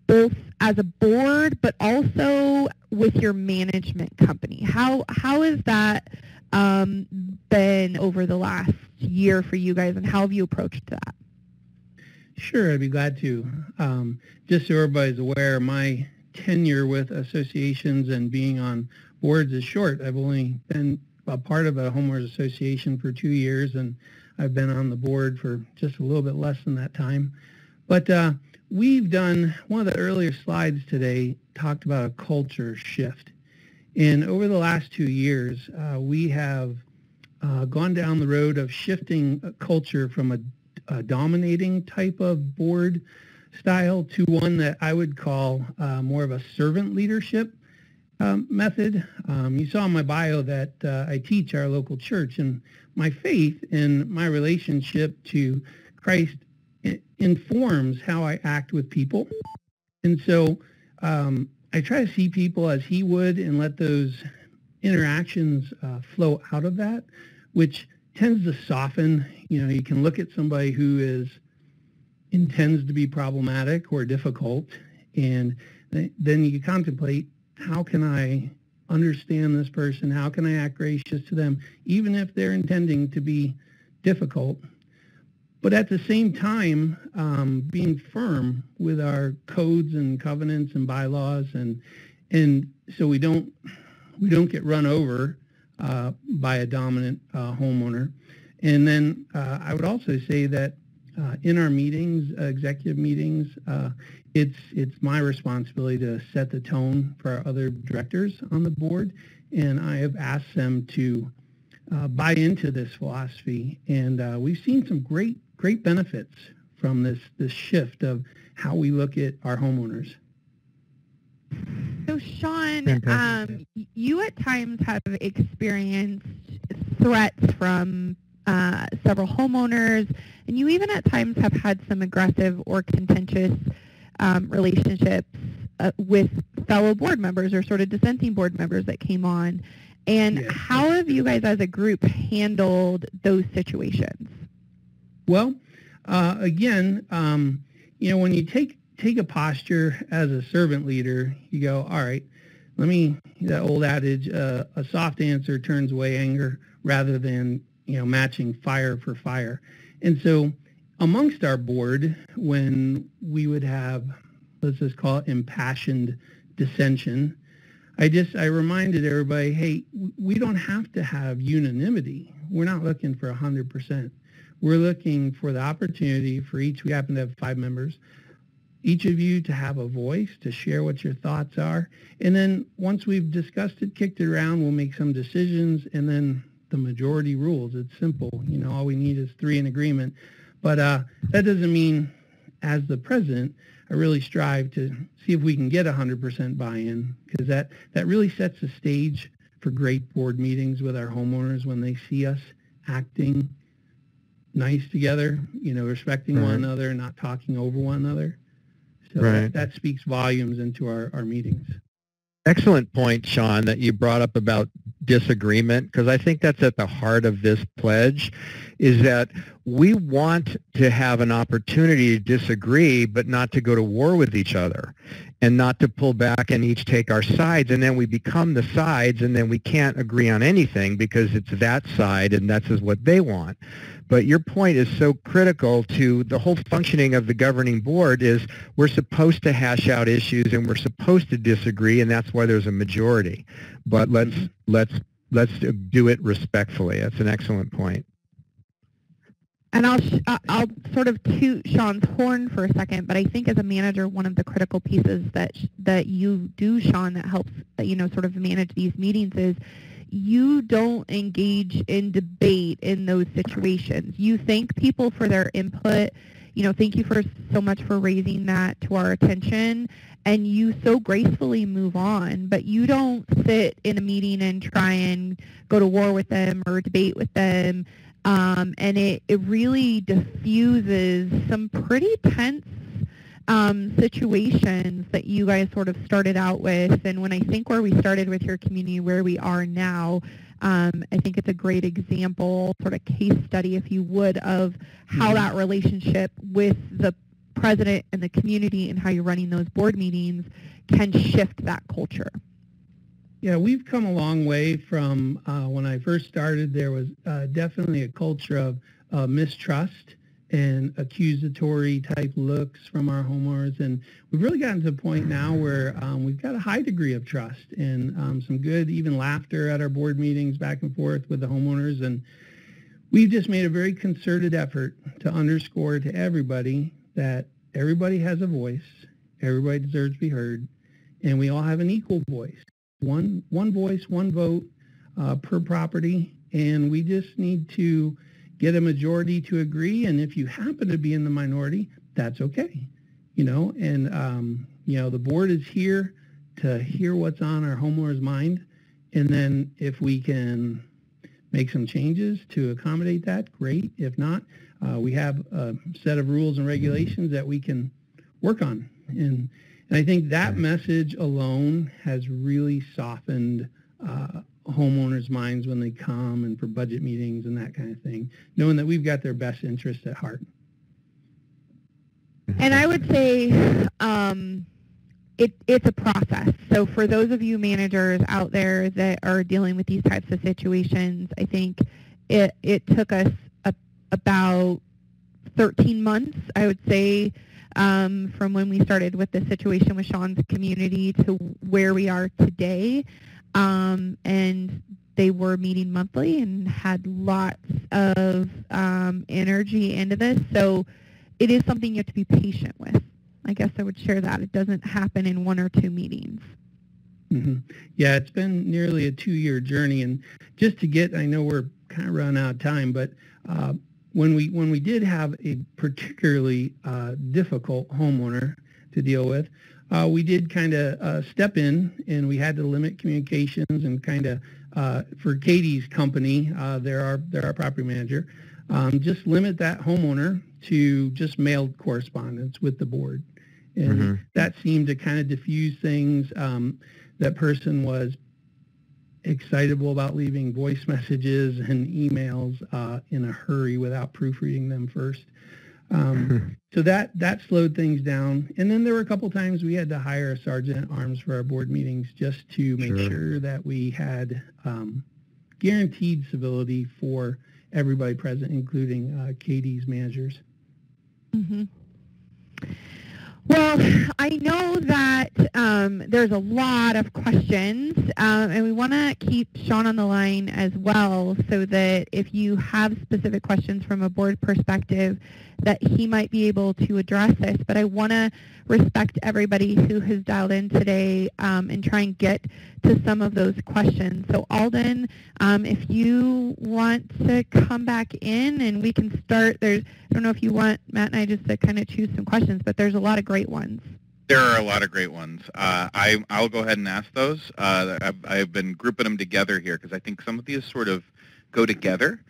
both as a board, but also with your management company? How has that been over the last year for you guys, and how have you approached that? Sure, I'd be glad to. Just so everybody's aware, my tenure with associations and being on boards is short. I've only been a part of a homeowners association for 2 years, and I've been on the board for just a little bit less than that time. But we've done, one of the earlier slides today talked about a culture shift. And over the last 2 years, we have gone down the road of shifting a culture from a dominating type of board style to one that I would call more of a servant leadership method. You saw in my bio that I teach our local church, and my faith and my relationship to Christ informs how I act with people. And so I try to see people as he would and let those interactions flow out of that, which tends to soften. You can look at somebody who intends to be problematic or difficult, and then you contemplate, how can I understand this person? How can I act gracious to them, even if they're intending to be difficult? But at the same time, being firm with our codes and covenants and bylaws, and so we don't we don't get run over by a dominant homeowner. And then I would also say that in our meetings, executive meetings, it's my responsibility to set the tone for our other directors on the board, and I have asked them to buy into this philosophy, and we've seen some great benefits from this shift of how we look at our homeowners. So Sean, you at times have experienced threats from several homeowners, and you even at times have had some aggressive or contentious relationships with fellow board members or sort of dissenting board members that came on. And yes. How have you guys as a group handled those situations? Well, again, when you take a posture as a servant leader, you go, all right, that old adage, a soft answer turns away anger rather than, matching fire for fire. And so amongst our board, when we would have, let's just call it impassioned dissension, I reminded everybody, hey, we don't have to have unanimity. We're not looking for 100%. We're looking for the opportunity for each, we happen to have 5 members, each of you to have a voice, to share what your thoughts are. And then once we've discussed it, kicked it around, we'll make some decisions, and then the majority rules. It's simple. All we need is 3 in agreement. But that doesn't mean, as the president, I really strive to see if we can get 100% buy-in, because that really sets the stage for great board meetings with our homeowners when they see us acting nice together, respecting one another, not talking over one another. So that speaks volumes into our meetings. Excellent point, Sean, that you brought up about disagreement, because I think that's at the heart of this pledge, is that we want to have an opportunity to disagree, but not to go to war with each other, and not to pull back and each take our sides, and then we become the sides, and then we can't agree on anything because it's that side, and that's what they want. But your point is so critical to the whole functioning of the governing board. Is we're supposed to hash out issues and we're supposed to disagree, and that's why there's a majority. But let's do it respectfully. That's an excellent point. And I'll sort of toot Sean's horn for a second, but I think as a manager, one of the critical pieces that you do, Sean, that helps sort of manage these meetings is you don't engage in debate in those situations. You thank people for their input. Thank you so much for raising that to our attention, and you so gracefully move on. But you don't sit in a meeting and try and go to war with them or debate with them. And it really diffuses some pretty tense situations that you guys sort of started out with. And when I think where we started with your community, where we are now, I think it's a great example, sort of case study, if you would, of how that relationship with the president and the community and how you're running those board meetings can shift that culture. Yeah, we've come a long way from when I first started. There was definitely a culture of mistrust and accusatory type looks from our homeowners, and we've really gotten to the point now where we've got a high degree of trust and some good even laughter at our board meetings back and forth with the homeowners. And we've just made a very concerted effort to underscore to everybody that everybody has a voice, everybody deserves to be heard, and we all have an equal voice. One voice, one vote per property, and we just need to get a majority to agree. And if you happen to be in the minority, that's okay, And the board is here to hear what's on our homeowner's mind, and then if we can make some changes to accommodate that, great. If not, we have a set of rules and regulations that we can work on. And I think that message alone has really softened homeowners' minds when they come and for budget meetings and that kind of thing, knowing that we've got their best interest at heart. And I would say it's a process. So for those of you managers out there that are dealing with these types of situations, I think it took us about 13 months, I would say, from when we started with the situation with Sean's community to where we are today. and they were meeting monthly and had lots of energy into this. So it is something you have to be patient with. I guess I would share that. It doesn't happen in 1 or 2 meetings. Mm-hmm. Yeah, it's been nearly a 2-year journey, and just to get, I know we're kind of running out of time, but when we did have a particularly difficult homeowner to deal with, we did kind of step in, and we had to limit communications and kind of for Katie's company, they're our property manager, just limit that homeowner to just mailed correspondence with the board. And that seemed to kind of diffuse things. That person was excitable about leaving voice messages and emails in a hurry without proofreading them first. So that slowed things down. And then there were a couple times we had to hire a sergeant at arms for our board meetings just to make sure that we had guaranteed civility for everybody present, including Katie's managers. Mm-hmm. Well, I know that there's a lot of questions, and we want to keep Sean on the line as well so that if you have specific questions from a board perspective, that he might be able to address this. But I want to respect everybody who has dialed in today and try and get to some of those questions. So Alden, if you want to come back in and we can start, I don't know if you want Matt and I just to kind of choose some questions, but there's a lot of great ones. There are a lot of great ones. I'll go ahead and ask those. I've been grouping them together here because I think some of these sort of go together.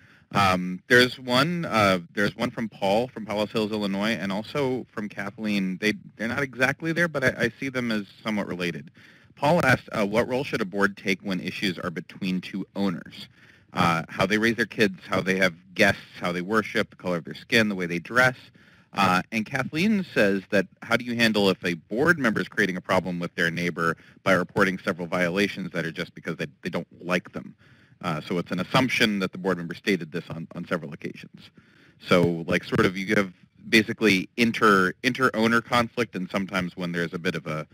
There's one from Paul from Palos Hills, Illinois, and also from Kathleen. They're not exactly there, but I see them as somewhat related. Paul asked, what role should a board take when issues are between 2 owners? How they raise their kids, how they have guests, how they worship, the color of their skin, the way they dress. And Kathleen says that how do you handle if a board member is creating a problem with their neighbor by reporting several violations that are just because they don't like them? So it's an assumption that the board member stated this on several occasions. So like sort of you have basically inter-owner conflict, and sometimes when there's a bit of a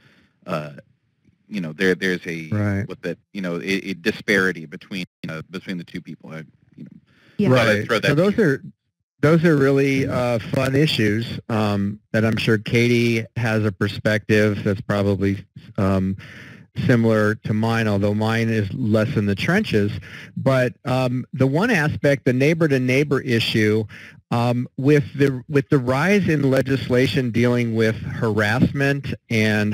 there's a with it a disparity between between the 2 people. Right. So those are really fun issues that I'm sure Katie has a perspective that's probably similar to mine, although mine is less in the trenches. But the one aspect, the neighbor-to-neighbor issue, with the rise in legislation dealing with harassment and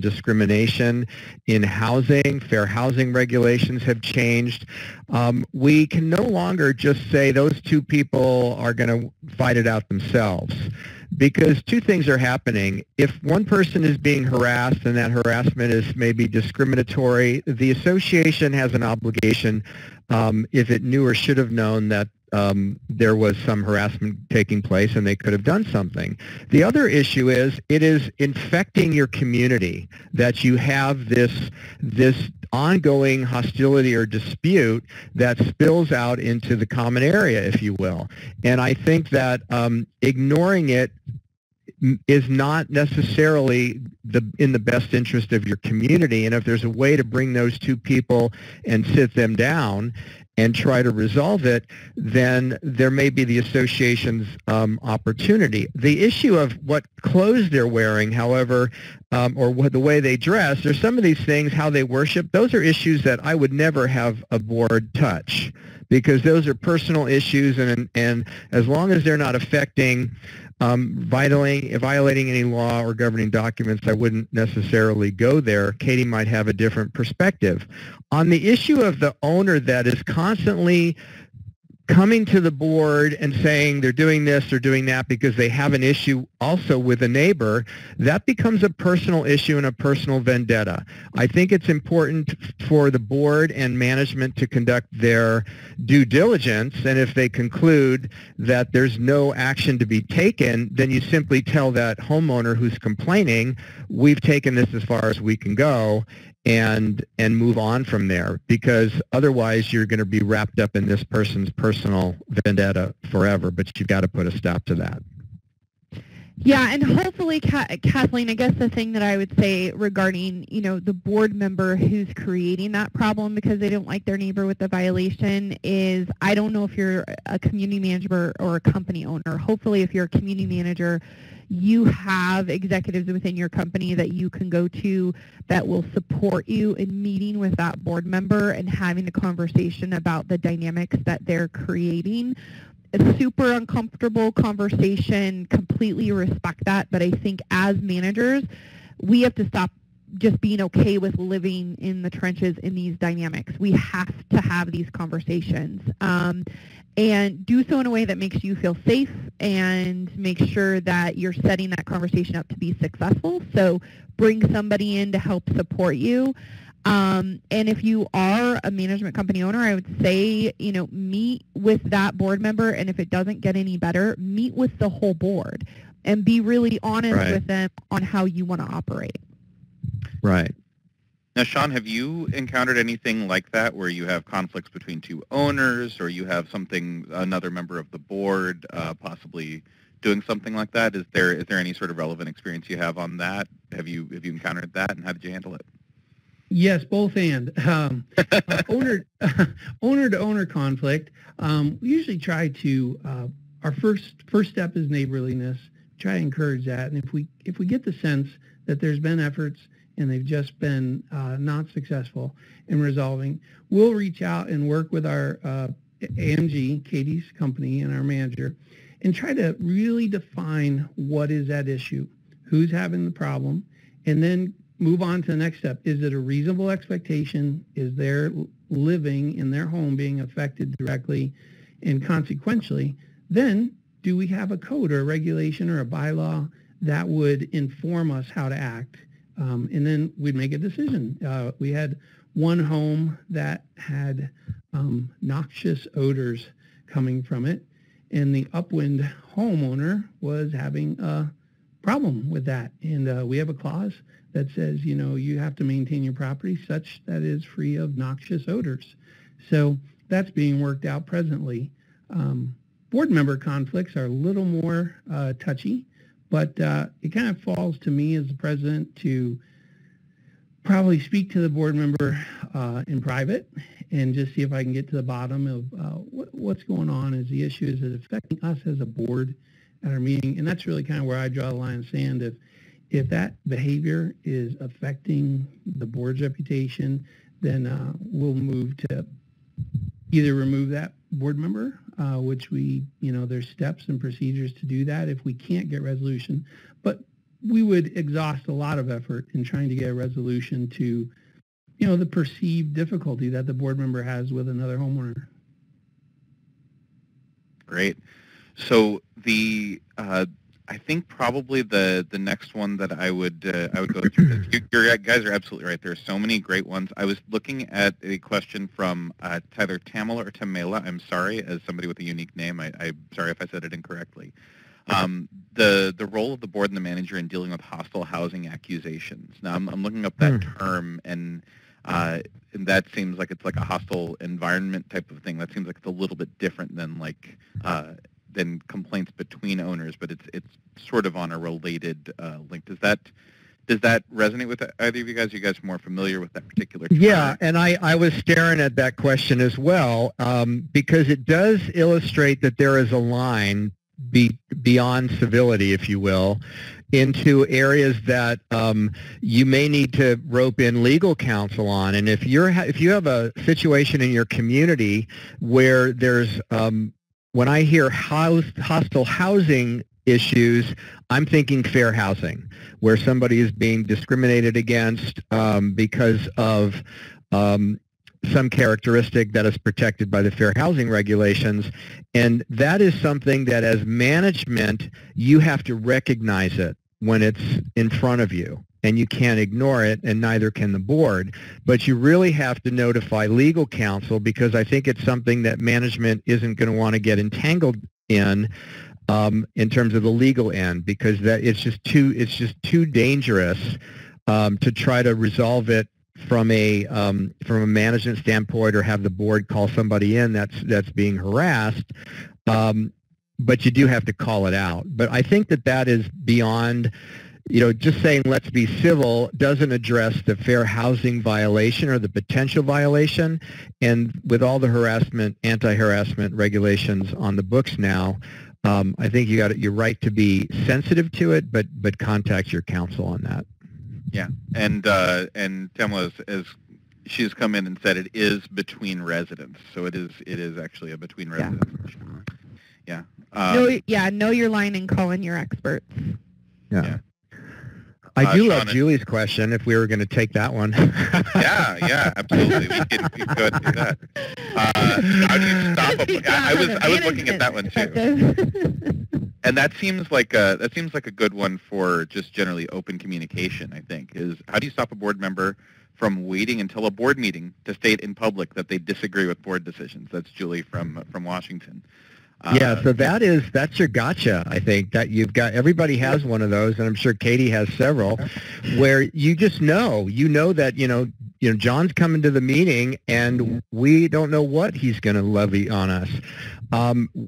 discrimination in housing, fair housing regulations have changed. We can no longer just say those 2 people are going to fight it out themselves. Because 2 things are happening. If one person is being harassed and that harassment is maybe discriminatory, the association has an obligation, if it knew or should have known that there was some harassment taking place and they could have done something. The other issue is it is infecting your community that you have this ongoing hostility or dispute that spills out into the common area, if you will. And I think that ignoring it is not necessarily in the best interest of your community. And if there's a way to bring those 2 people and sit them down and try to resolve it, then there may be the association's opportunity. The issue of what clothes they're wearing, however, or the way they dress, or some of these things, how they worship, those are issues that I would never have a board touch, because those are personal issues, and as long as they're not affecting violating any law or governing documents, I wouldn't necessarily go there. Katie might have a different perspective. On the issue of the owner that is constantly coming to the board and saying they're doing this or doing that because they have an issue also with a neighbor, that becomes a personal issue and a personal vendetta. I think it's important for the board and management to conduct their due diligence, and if they conclude that there's no action to be taken, then you simply tell that homeowner who's complaining, we've taken this as far as we can go, and move on from there, because otherwise you're going to be wrapped up in this person's personal vendetta forever, but you've got to put a stop to that. Yeah, and hopefully, Kathleen, I guess the thing that I would say regarding, the board member who's creating that problem because they don't like their neighbor with the violation is, I don't know if you're a community manager or a company owner. Hopefully, if you're a community manager, you have executives within your company that you can go to that will support you in meeting with that board member and having a conversation about the dynamics that they're creating. A super uncomfortable conversation, completely respect that, but I think as managers, we have to stop just being okay with living in the trenches in these dynamics. We have to have these conversations and do so in a way that makes you feel safe and make sure that you're setting that conversation up to be successful. So bring somebody in to help support you. And if you are a management company owner, I would say, meet with that board member, and if it doesn't get any better, meet with the whole board and be really honest with them on how you want to operate. Right. Now, Sean, have you encountered anything like that where you have conflicts between two owners, or you have another member of the board possibly doing something like that? Is there any sort of relevant experience you have on that? Have you encountered that, and how did you handle it? Yes, both and. Owner to owner conflict. We usually try to. Our first step is neighborliness. Try to encourage that, and if we get the sense that there's been efforts and they've just been not successful in resolving, we'll reach out and work with our AMG, Katie's company, and our manager, and try to really define what is that issue, who's having the problem, and then move on to the next step. Is it a reasonable expectation? Is their living in their home being affected directly and consequentially? Then do we have a code or a regulation or a bylaw that would inform us how to act? And then we'd make a decision. We had one home that had noxious odors coming from it, and the upwind homeowner was having a problem with that. And we have a clause that says, you have to maintain your property such that it is free of noxious odors. So that's being worked out presently. Board member conflicts are a little more touchy, but it kind of falls to me as the president to probably speak to the board member in private and just see if I can get to the bottom of what's going on. Is the issue, is it affecting us as a board at our meeting? And that's really kind of where I draw the line in the sand. If that behavior is affecting the board's reputation, then we'll move to either remove that board member, which there's steps and procedures to do that if we can't get resolution. But we would exhaust a lot of effort in trying to get a resolution to, the perceived difficulty that the board member has with another homeowner. Great. So I think probably the next one that I would go through. You guys are absolutely right. There are so many great ones. I was looking at a question from either Tamala or Tamela. I'm sorry, as somebody with a unique name. I'm sorry if I said it incorrectly. The role of the board and the manager in dealing with hostile housing accusations. Now I'm looking up that term, and that seems like it's like a hostile environment type of thing. That seems like it's a little bit different than complaints between owners, but it's sort of on a related link. Does that resonate with either of you guys? Are you guys more familiar with that particular term? Yeah, and I was staring at that question as well because it does illustrate that there is a line beyond civility, if you will, into areas that you may need to rope in legal counsel on. And if you have a situation in your community where there's when I hear hostile housing issues, I'm thinking fair housing, where somebody is being discriminated against because of some characteristic that is protected by the fair housing regulations. And that is something that as management, you have to recognize it when it's in front of you. And you can't ignore it, and neither can the board. But you really have to notify legal counsel, because I think it's something that management isn't going to want to get entangled in terms of the legal end, because it's just too dangerous to try to resolve it from a management standpoint, or have the board call somebody in that's being harassed. but you do have to call it out. But I think that is beyond, just saying let's be civil doesn't address the fair housing violation or the potential violation. And with all the harassment, anti-harassment regulations on the books now, I think you're right to be sensitive to it, but contact your counsel on that. Yeah, and Tamla, as she's come in and said, it is between residents, so it is actually a between residents. Yeah. Know your line and call in your experts. Yeah. I do love Sean, Julie's question, if we were going to take that one. yeah, absolutely. We could go ahead and do that. How do you stop I was looking at that one too. And that seems like a good one for just generally open communication, I think, is how do you stop a board member from waiting until a board meeting to state in public that they disagree with board decisions? That's Julie from Washington. So that's your gotcha. I think that everybody has one of those, and I'm sure Katie has several, where you just know that John's coming to the meeting and we don't know what he's going to levy on us.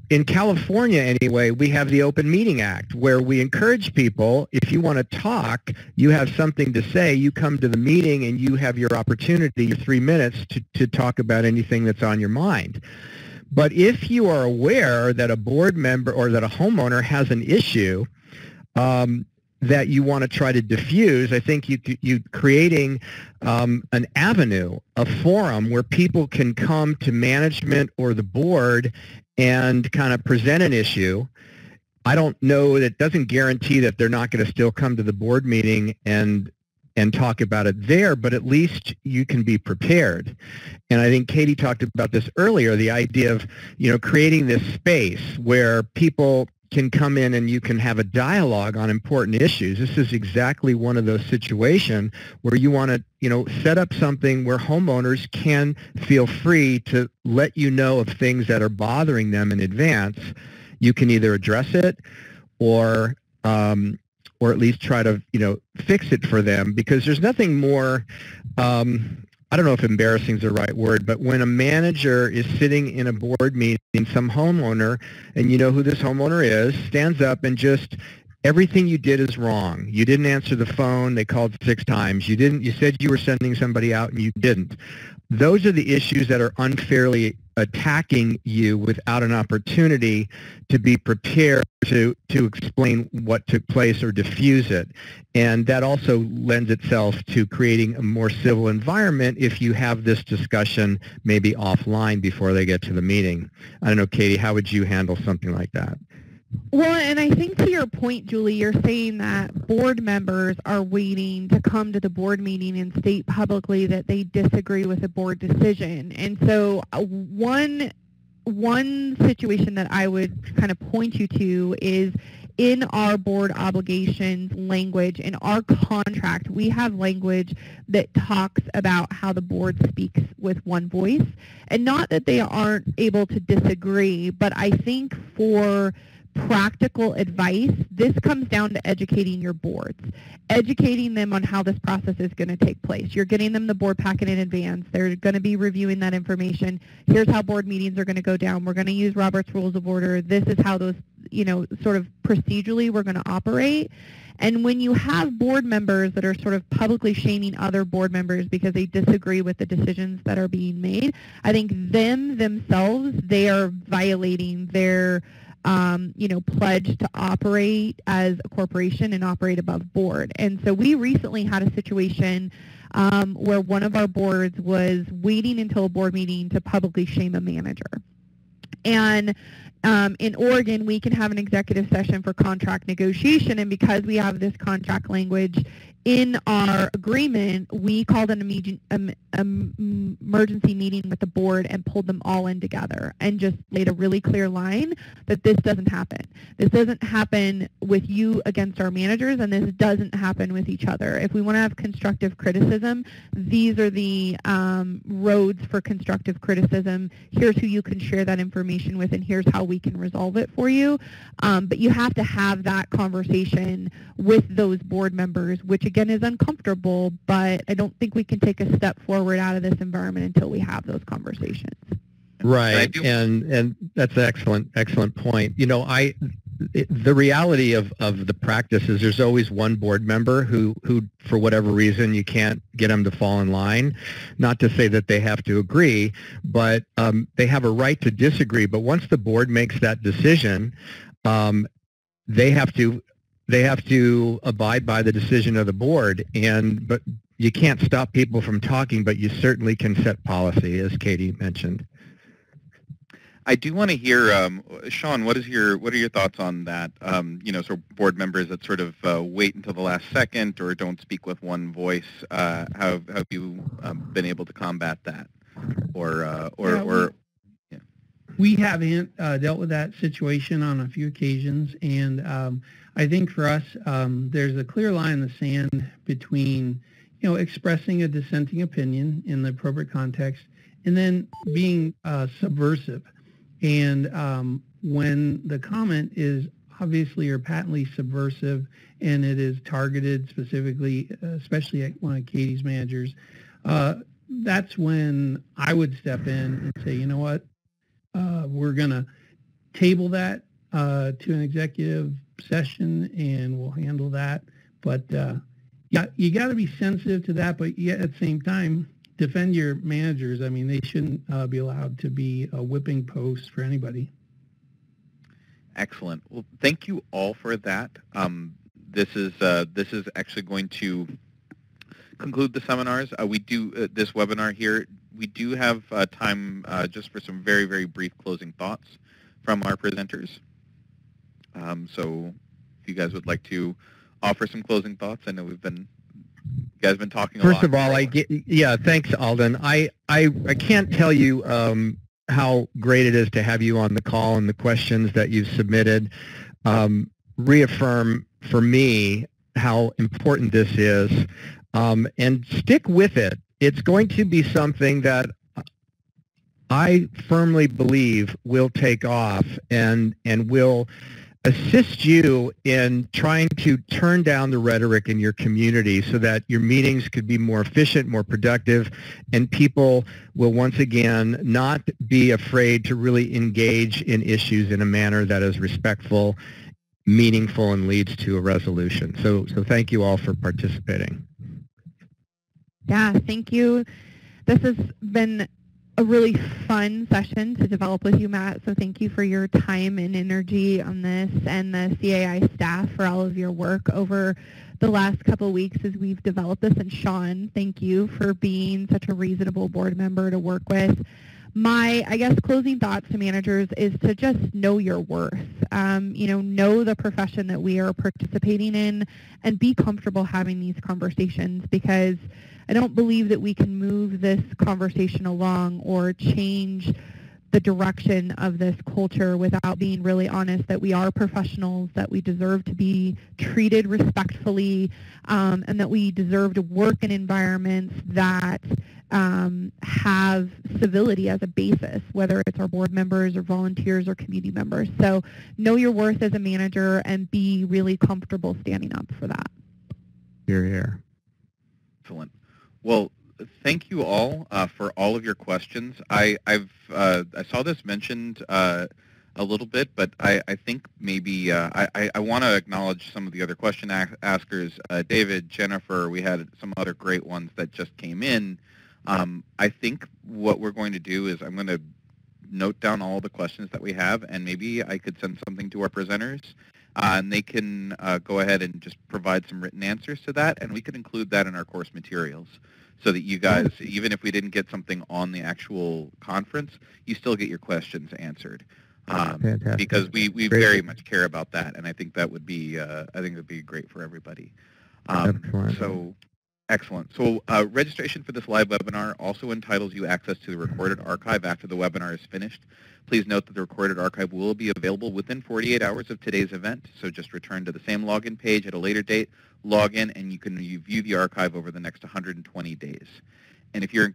In California, anyway, we have the Open Meeting Act, where we encourage people, if you want to talk, you have something to say, you come to the meeting and you have your opportunity, your 3 minutes to talk about anything that's on your mind. But if you are aware that a board member or that a homeowner has an issue that you want to try to diffuse, I think you creating an avenue, a forum where people can come to management or the board and kind of present an issue. I don't know, that doesn't guarantee that they're not going to still come to the board meeting and talk about it there, but at least you can be prepared. And I think Katie talked about this earlier, the idea of, creating this space where people can come in and you can have a dialogue on important issues. This is exactly one of those situations where you want to, set up something where homeowners can feel free to let you know of things that are bothering them in advance. You can either address it or at least try to, fix it for them, because there's nothing more, I don't know if embarrassing is the right word, but when a manager is sitting in a board meeting, some homeowner, and you know who this homeowner is, stands up and just, everything you did is wrong. You didn't answer the phone. They called 6 times. You said you were sending somebody out and you didn't. Those are the issues that are unfairly attacking you without an opportunity to be prepared to explain what took place or diffuse it. And that also lends itself to creating a more civil environment if you have this discussion maybe offline before they get to the meeting. I don't know, Katie, how would you handle something like that? Well, and I think to your point, Julie, you're saying that board members are waiting to come to the board meeting and state publicly that they disagree with a board decision. And so one situation that I would kind of point you to is in our board obligations language, in our contract, we have language that talks about how the board speaks with one voice. And not that they aren't able to disagree, but I think for practical advice, this comes down to educating your boards, educating them on how this process is going to take place. You're getting them the board packet in advance. They're going to be reviewing that information. Here's how board meetings are going to go down. We're going to use Robert's Rules of Order. This is how those, sort of procedurally we're going to operate. And when you have board members that are sort of publicly shaming other board members because they disagree with the decisions that are being made, I think themselves, they are violating their pledge to operate as a corporation and operate above board. And so we recently had a situation where one of our boards was waiting until a board meeting to publicly shame a manager. And in Oregon, we can have an executive session for contract negotiation, and because we have this contract language in our agreement, we called an emergency meeting with the board and pulled them all in together and just made a really clear line that this doesn't happen. This doesn't happen with you against our managers, and this doesn't happen with each other. If we want to have constructive criticism, these are the roads for constructive criticism. Here's who you can share that information with, and here's how we can resolve it for you. But you have to have that conversation with those board members, which again is uncomfortable, but I don't think we can take a step forward out of this environment until we have those conversations. Right, and that's an excellent point. You know, the reality of the practice is there's always one board member who for whatever reason you can't get them to fall in line. Not to say that they have to agree, but they have a right to disagree. But once the board makes that decision, they have to abide by the decision of the board. But you can't stop people from talking, but you certainly can set policy, as Katie mentioned. I do want to hear, Sean, what are your thoughts on that? So board members that sort of wait until the last second or don't speak with one voice. How have you been able to combat that? We haven't dealt with that situation on a few occasions, and I think for us, there's a clear line in the sand between, expressing a dissenting opinion in the appropriate context and then being subversive. And when the comment is obviously or patently subversive and it is targeted specifically, especially at one of Katie's managers, that's when I would step in and say, you know what, we're going to table that to an executive session and we'll handle that. But yeah, you got to be sensitive to that, but yet at the same time, defend your managers. I mean, they shouldn't be allowed to be a whipping post for anybody. Excellent. Well, thank you all for that. This is actually going to conclude the seminars. We do this webinar here. We do have time just for some very, very brief closing thoughts from our presenters. So if you guys would like to offer some closing thoughts, I know you guys have been talking a lot. First of all, thanks, Alden. I can't tell you how great it is to have you on the call, and the questions that you've submitted reaffirm for me how important this is, and stick with it. It's going to be something that I firmly believe will take off and will assist you in trying to turn down the rhetoric in your community so that your meetings could be more efficient, more productive, and people will once again not be afraid to really engage in issues in a manner that is respectful, meaningful, and leads to a resolution. So thank you all for participating. Yeah, thank you. This has been a really fun session to develop with you, Matt. So thank you for your time and energy on this, and the CAI staff for all of your work over the last couple of weeks as we've developed this. And Sean, thank you for being such a reasonable board member to work with. My, closing thoughts to managers is to just know your worth. Know the profession that we are participating in and be comfortable having these conversations, because I don't believe that we can move this conversation along or change the direction of this culture without being really honest that we are professionals, that we deserve to be treated respectfully, and that we deserve to work in environments that have civility as a basis, whether it's our board members or volunteers or community members. So know your worth as a manager and be really comfortable standing up for that. Hear, hear. Excellent. Well, thank you all for all of your questions. I saw this mentioned a little bit, but I think maybe I want to acknowledge some of the other question askers. David, Jennifer, we had some other great ones that just came in. I think what we're going to do is I'm going to note down all the questions that we have, and maybe I could send something to our presenters, and they can go ahead and just provide some written answers to that, and we could include that in our course materials so that you guys, even if we didn't get something on the actual conference, you still get your questions answered. Because we very much care about that, and I think that would be great for everybody. Excellent. So registration for this live webinar also entitles you access to the recorded archive after the webinar is finished. Please note that the recorded archive will be available within 48 hours of today's event, so just return to the same login page at a later date, log in, and you can view the archive over the next 120 days. And if you're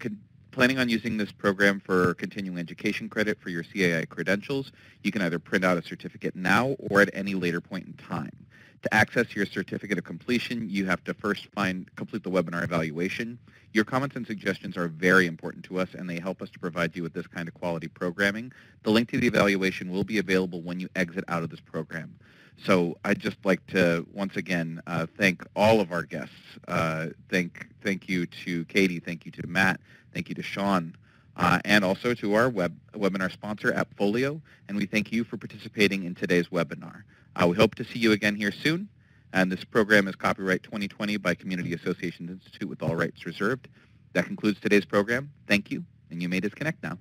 planning on using this program for continuing education credit for your CAI credentials, you can either print out a certificate now or at any later point in time. To access your certificate of completion, you have to first complete the webinar evaluation. Your comments and suggestions are very important to us, and they help us to provide you with this kind of quality programming. The link to the evaluation will be available when you exit out of this program. So I'd just like to, once again, thank all of our guests. Thank you to Katie, thank you to Matt, thank you to Sean, and also to our webinar sponsor, AppFolio, and we thank you for participating in today's webinar. We hope to see you again here soon, and this program is copyright 2020 by Community Associations Institute with all rights reserved. That concludes today's program. Thank you, and you may disconnect now.